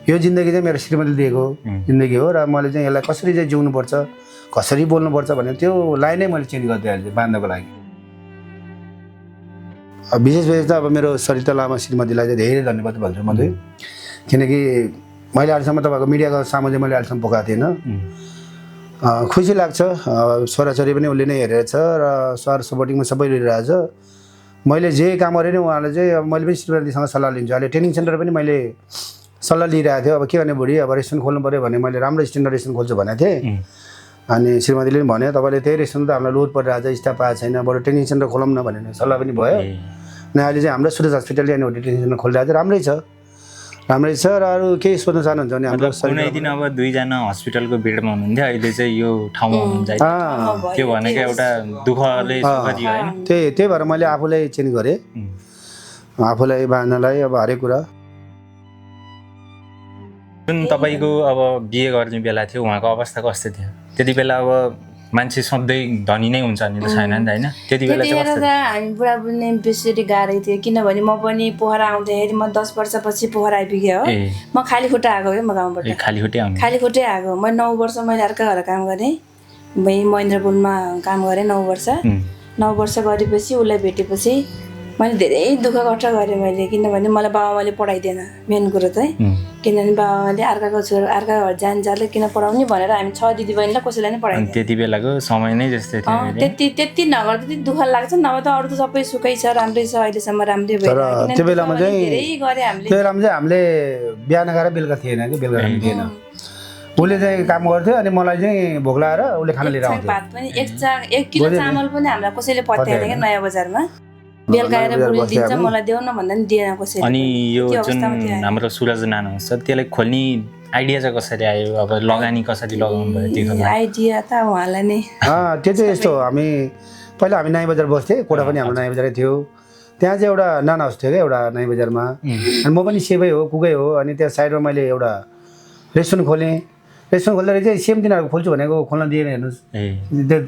यो जिन्दगी चाहिँ मेरो श्रीमतीले दिएको जिन्दगी हो र मैले चाहिँ यसलाई कसरी चाहिँ जिउनुपर्छ कसरी बोल्नुपर्छ भने त्यो लाइनै मैले चेन्ज गरिदिएँ अहिले बाँध्नको लागि विशेष गरी त अब मेरो सरिता लामा श्रीमतीलाई चाहिँ धेरै धन्यवाद भन्छु म चाहिँ किनकि मैले अहिलेसम्म तपाईँको मिडियाको सामु चाहिँ मैले अहिलेसम्म पकाएको थिएन खुसी लाग्छ छोराछोरी पनि उसले नै हेरेको छ र सर सपोर्टिङमा सबै लिइरहेको छ मैले जे काम गरेँ नि उहाँले चाहिँ अब मैले पनि श्रीमतीसँग सल्लाह लिन्छु अहिले ट्रेनिङ सेन्टर पनि मैले सल्लाह लिइरहेको थियो अब के गर्ने बुढी अब रेस्टुरेन्ट खोल्नु पऱ्यो भने मैले राम्रो स्ट्यान्डर्ड रेस्टुरेन्ट खोल्छु भनेको थिएँ अनि श्रीमतीले पनि भन्यो तपाईँले त्यही रेस्टुरेन्ट त हामीलाई लोड परिरहेको छ स्टाफ पाएको छैन बरु ट्रेनिङ सेन्टर खोलौँ न भनेर सल्लाह पनि भयो अनि अहिले चाहिँ हाम्रो सुरज हस्पिटल अनि होटल ट्रेनिङ सेन्टर खोलिरहेको छ राम्रै छ र अरू केही सोध्न चाहनुहुन्छ भने हाम्रो कुनै दिन अब दुईजना हस्पिटलको बेडमा हुनुहुन्थ्यो अहिले चाहिँ यो ठाउँमा हुनुहुन्छ त्यो भनेको एउटा दुःखले सुख दियो होइन त्यही भएर मैले आफूलाई चेन्ज गरेँ आफूलाई बाँध्नलाई अब हरेक कुरा जुन तपाईँको अब बिहे गर्ने बेला थियो उहाँको अवस्था कस्तो थियो त्यति बेला अब मान्छे सधैँ धनी नै हुन्छ नि त छैन नि त होइन त्यति बेला चाहिँ त्यतिखेर त हामी बुढाबुढी नै बेसी गाह्रै थियो किनभने म पनि पोखरा आउँदाखेरि म 10 वर्षपछि पोखरा आइपुगेँ हो म खाली खुट्टा आएको क्या म गाउँबाट खाली खुट्टै आएको म 9 वर्ष मैले अर्का घर काम गरेँ महेन्द्रपुरमा काम गरेँ 9 वर्ष 9 वर्ष गरेपछि उसलाई भेटेपछि मैले धेरै दुःख कष्ट गरेँ मैले किनभने मलाई बाबाआमाले पढाइदिएन मेन कुरो चाहिँ किनभने बाबाआमाले अर्काको छोरा अर्का घर जान्छ किन पढाउने भनेर हामी 6 दिदीबहिनीलाई कसैलाई नै पढाइदिएन त्यति बेलाको समय नै जस्तै थियो त्यति नगर त्यति दुःख लाग्छ नभए त अरू त सबै सुखै छ राम्रै छ अहिलेसम्म राम्रै भयो तर त्यो बेलामा चाहिँ धेरै गरे हामीले त्यो बेलामा चाहिँ हामीले बिहान गएर बेलुका थिएन कि बेलुका थिएन उसले चाहिँ काम गर्थ्यो अनि मलाई चाहिँ भोक लाएर उसले खाना लिएर आउँथ्यो भात पनि 1 किलो चामल पनि हामीलाई कसैले पत्याएन क्या नयाँ बजारमा बेलुका आएर बुढी दिन्छ मलाई देऊ न भन्दा नि दिएन कसैले अनि यो जुन हाम्रो सुरज नाना छ त्यसलाई खोल्ने आइडिया चाहिँ कसरी आयो अब लगानी कसरी लगाउनु भयो त्यो आइडिया त उहाँलाई नै त्यो चाहिँ यस्तो हामी पहिला हामी नयाँ बजार बस्थेँ कोडा पनि हाम्रो नयाँ बजारै थियो त्यहाँ चाहिँ एउटा नाना हाउस थियो क्या एउटा नयाँ बजारमा अनि म पनि सेवै हो कुकै हो अनि त्यहाँ साइडमा मैले एउटा रेस्टुरेन्ट खोलेँ रेस्टुरेन्ट खोल्दाखेरि चाहिँ सेम तिनीहरूको खोल्छु भनेको खोल्न दिएन हेर्नुहोस्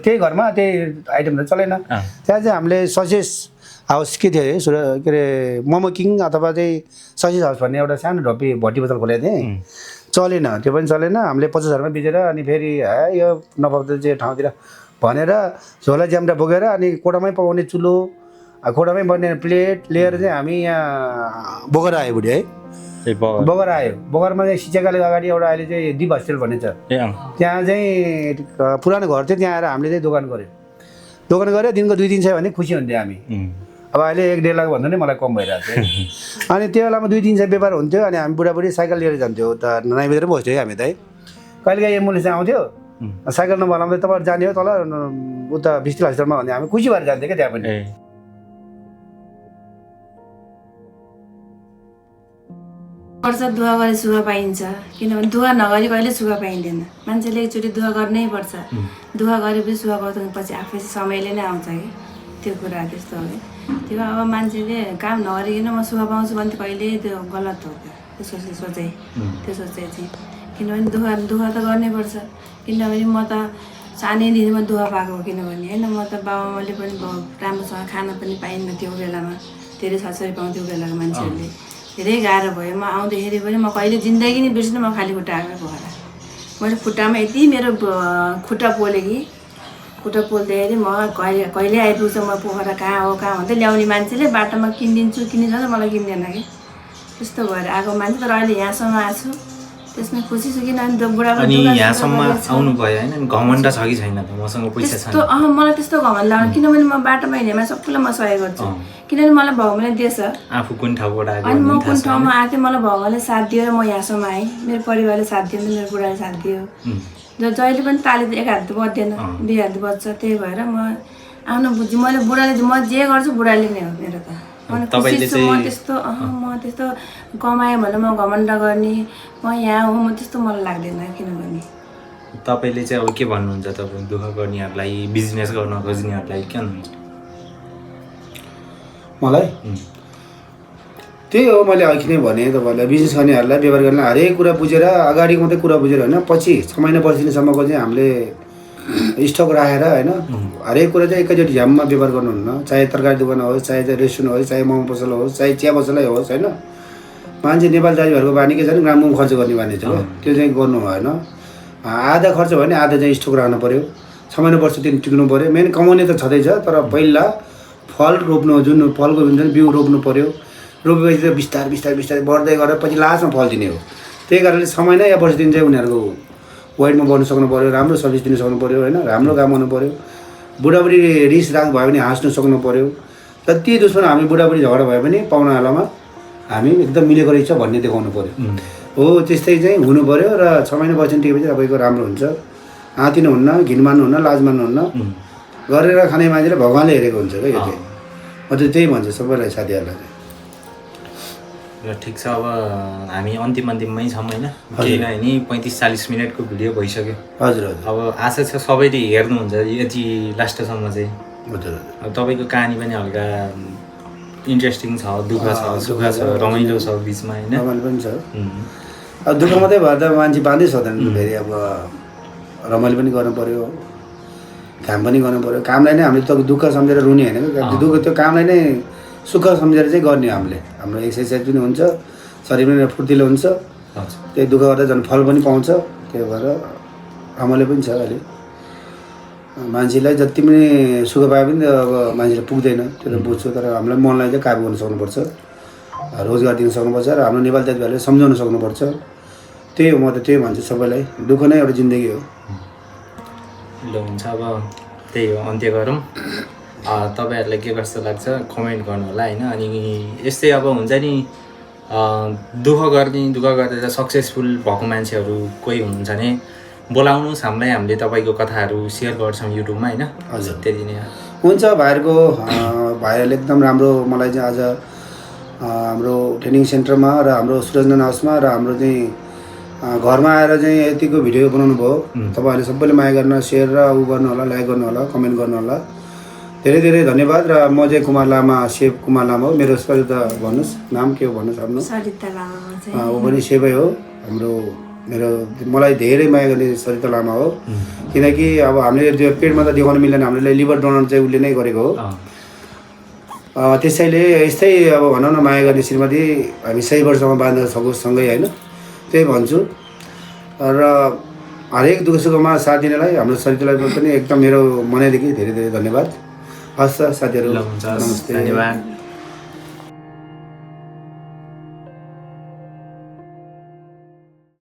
त्यही घरमा त्यही आइटम त चलेन त्यहाँ चाहिँ हामीले ससेस हाउस के थियो अरे के अरे मोमो किङ अथवा चाहिँ ससेस हाउस भन्ने एउटा सानो ढप्पी भट्टी बदल खोलेको थिएँ चलेन त्यो पनि चलेन हामीले 50,000मा बेचेर अनि फेरि यो नपाउँदा चाहिँ ठाउँतिर भनेर झोला ज्याम्टा बोकेर अनि कोठामै पकाउने चुलो कोठामै बन्ने प्लेट लिएर चाहिँ हामी यहाँ बोकेर आयो बुढी है बगर आयो बगरमा चाहिँ सिचाकाले अगाडि एउटा अहिले चाहिँ दिप हस्टेल भन्ने छ त्यहाँ चाहिँ पुरानो घर थियो त्यहाँ आएर हामीले चाहिँ दोकान गऱ्यो दिनको 2-3 सय भने खुसी हुन्थ्यो हामी अब अहिले 1-1.5 लाख भन्दा नै मलाई कम भइरहेको थियो अनि त्यो बेलामा 2-3 सय व्यापार हुन्थ्यो अनि हामी बुढाबुढी साइकल लिएर जान्थ्यो त नयाँ बजारै बस्थ्यो है हामी त है कहिलेकाहीँ एम्बुलेन्स आउँथ्यो साइकल नबलाउँदै तपाईँ जाने हो तल उता भिस्टिल हस्पिटलमा भन्दै हामी खुसी भएर जान्थ्यो क्या त्यहाँ पनि पर्छ दुःख गरे सुख पाइन्छ किनभने दुःख नगरी कहिले सुख पाइँदैन मान्छेले एकचोटि दुःख गर्नै पर्छ दुःख गरेपछि सुख गर्नुपर्छ आफै समयले नै आउँछ कि त्यो कुरा त्यस्तो हो कि त्यो अब मान्छेले काम नगरिकन म सुख पाउँछु भने कहिले त्यो गलत हो क्या त्यो सोचाइ चाहिँ किनभने दुःख त गर्नै पर्छ किनभने म त सानैदेखि म दुःख पाएको हो किनभने होइन म त बाबाआमाले पनि राम्रोसँग खान पनि पाइन्न त्यो बेलामा धेरै छोरी पाउँथ्यो बेलाको मान्छेहरूले धेरै गाह्रो भयो म आउँदाखेरि पनि म कहिले जिन्दगी नै बिर्सिनु म खाली खुट्टा आएको पोखरा मैले खुट्टामा यति मेरो खुट्टा पोलेँ कि खुट्टा पोल्दाखेरि म कहिले आइपुग्छ म पोखरा कहाँ हो भन्दै ल्याउने मान्छेले बाटोमा किनिदिन्छ मलाई किन्दैन कि त्यस्तो भएर आएको मान्छे तर अहिले यहाँसम्म आएको छु त्यसमा खुसी छु किनभने बुढाको अनि दुःख सुख यहाँसम्म गरेको छ। आउनु भयो होइन घमण्ड छ कि छैन त मसँग पैसा त्यस्तो छ मलाई त्यस्तो घमण्ड लाग्दैन किनभने म बाटोमा हिँडेमा सबैलाई म सहयोग गर्छु किनभने मलाई भगवान्ले दिएछ आफू कुन ठाउँबाट आएको अनि म भन्ने कुन थाहा ठाउँमा आएको थिएँ मलाई भगवान्ले साथ दियो र म यहाँसम्म आएँ मेरो परिवारले साथ दियो मेरो बुढाले साथ दियो जहिले पनि ताली एक हात बज्दैन 2 हात बज्छ त्यही भएर म आफ्नो बुझ्छु मैले बुढाले म जे गर्छु बुढाले नै हो मेरो त अनि खुसी छु म त्यस्तो कमाएँ भने म घमण्ड गर्ने म यहाँ हो म त्यस्तो मलाई लाग्दैन किनभने तपाईँले चाहिँ अब के भन्नुहुन्छ तपाईँ दुःख गर्नेहरूलाई बिजनेस गर्न खोज्नेहरूलाई के भन्नुहुन्छ मलाई त्यही हो मैले अघि नै भने तपाईँलाई बिजनेस गर्नेहरूलाई व्यवहार गर्ने हरेक कुरा बुझेर अगाडिको मात्रै कुरा बुझेर होइन पछि 6 महिना पर्छिसम्मको चाहिँ हामीले स्टक राखेर होइन हरेक कुरा चाहिँ एकैचोटि झ्याममा व्यवहार गर्नुहुन्न चाहे तरकारी दोकान होस् चाहे रेस्टुरेन्ट होस् चाहे मोमो पसल होस् चाहे चिया पसलै होस् होइन मान्छे नेपाल जातिहरूको बानी के छ भने ग्राममा खर्च गर्ने बानी छ त्यो चाहिँ गर्नु भएन आधा खर्च भयो भने आधा चाहिँ स्टक राख्नु पऱ्यो 6 महिना वर्ष दिन टिक्नु पऱ्यो मेन कमाउने त छँदैछ तर पहिला फल रोप्नु जुन फलको हुन्छ नि बिउ रोप्नु पऱ्यो रोपेपछि चाहिँ बिस्तारै बिस्तारै बिस्तारै बढ्दै गरेर पछि लास्टमा फल दिने हो त्यही कारणले 6 महिना या वर्ष दिन चाहिँ उनीहरूको वेटमा बढ्नु सक्नु पऱ्यो राम्रो सर्भिस दिनु सक्नु पऱ्यो होइन राम्रो काम गर्नु पऱ्यो बुढाबुढी रिस राग भयो भने हाँस्नु सक्नु पऱ्यो जति दुश्मन हामी बुढाबुढी झगडा भयो भने पाहुनाहरूलाई हामी एकदम मिलेको रहेछ भन्ने देखाउनु पऱ्यो हो त्यस्तै चाहिँ हुनु पऱ्यो र 6 महिना वर्ष टिकेपछि तपाईँको राम्रो हुन्छ आँतिनु हुन्न घिन मान्नुहुन्न लाज मान्नुहुन्न गरेर खाने मान्छेले भगवान्ले हेरेको हुन्छ क्या यो चाहिँ म चाहिँ त्यही भन्छु सबैलाई साथीहरूलाई चाहिँ र ठिक छ अब हामी अन्तिममै छौँ होइन केही नभए नि 35-40 मिनटको भिडियो भइसक्यो हजुर हजुर अब आशा छ सबैले हेर्नुहुन्छ यति लास्टसम्म चाहिँ हजुर अब तपाईँको कहानी पनि हल्का इन्ट्रेस्टिङ छ दुःख छ सुख छ रमाइलो छ बिचमा होइन रमाइलो पनि छ अब दुःख मात्रै भएर त मान्छे बाँधै सक्दैन फेरि अब रमाइलो पनि गर्नु पऱ्यो काम पनि गर्नु पऱ्यो कामलाई नै हामीले त दुःख सम्झेर रुने होइन दुःख त्यो कामलाई नै सुख सम्झेर चाहिँ गर्ने हामीले हाम्रो एक्सर्साइज पनि हुन्छ शरीर पनि फुर्तिलो हुन्छ त्यही दुःख गर्दा झन् फल पनि पाउँछ त्यही भएर रमाइलो पनि छ अहिले मान्छेलाई जति पनि सुख पाए पनि अब मान्छेले पुग्दैन त्यो त बुझ्छु तर हामीलाई मनलाई चाहिँ काबु गर्न सक्नुपर्छ रोजगार दिन सक्नुपर्छ र हाम्रो नेपाली दाजुभाइहरूले सम्झाउन सक्नुपर्छ त्यही हो म त त्यही भन्छु सबैलाई दुःख नै एउटा जिन्दगी हो ल हुन्छ अब त्यही हो अन्त्य गरौँ तपाईँहरूलाई के कस्तो लाग्छ कमेन्ट गर्नु होला होइन अनि यस्तै अब हुन्छ नि दुःख गरेर सक्सेसफुल भएको मान्छेहरू कोही हुनुहुन्छ भने बोलाउनुहोस् हामीलाई हामीले तपाईँको कथाहरू सेयर गर्छौँ युट्युबमा होइन हजुर त्यति नै हुन्छ भाइहरूले एकदम राम्रो मलाई चाहिँ आज हाम्रो ट्रेनिङ सेन्टरमा र हाम्रो सुरजनन हाउसमा र हाम्रो चाहिँ घरमा आएर चाहिँ यतिको भिडियो बनाउनु भयो तपाईँहरूले सबैले माया गर्न सेयर र उ गर्नु होला लाइक गर्नु होला कमेन्ट गर्नु होला धेरै धेरै धन्यवाद र म चाहिँ कुमार लामा सेव कुमार लामा हो मेरो सरिता भन्नुहोस् नाम के हो भन्नुहोस् आफ्नो सरिता लामा ऊ पनि सेवै हो हाम्रो मेरो मलाई धेरै माया गर्ने सरिता लामा हो किनकि अब हामीले त्यो पेटमा त देखाउन मिल्दैन हामीले लिभर डोनर चाहिँ उसले नै गरेको हो त्यसैले यस्तै अब भनौँ न माया गर्ने श्रीमती हामी सही वर्षमा बाँध्न सकोस् सँगै होइन त्यही भन्छु र हरेक दुःख सुखमा साथ दिनेलाई हाम्रो सरितालाई पनि एकदम मेरो मनैदेखि धेरै धेरै धन्यवाद हस् साथीहरू नमस्ते धन्यवाद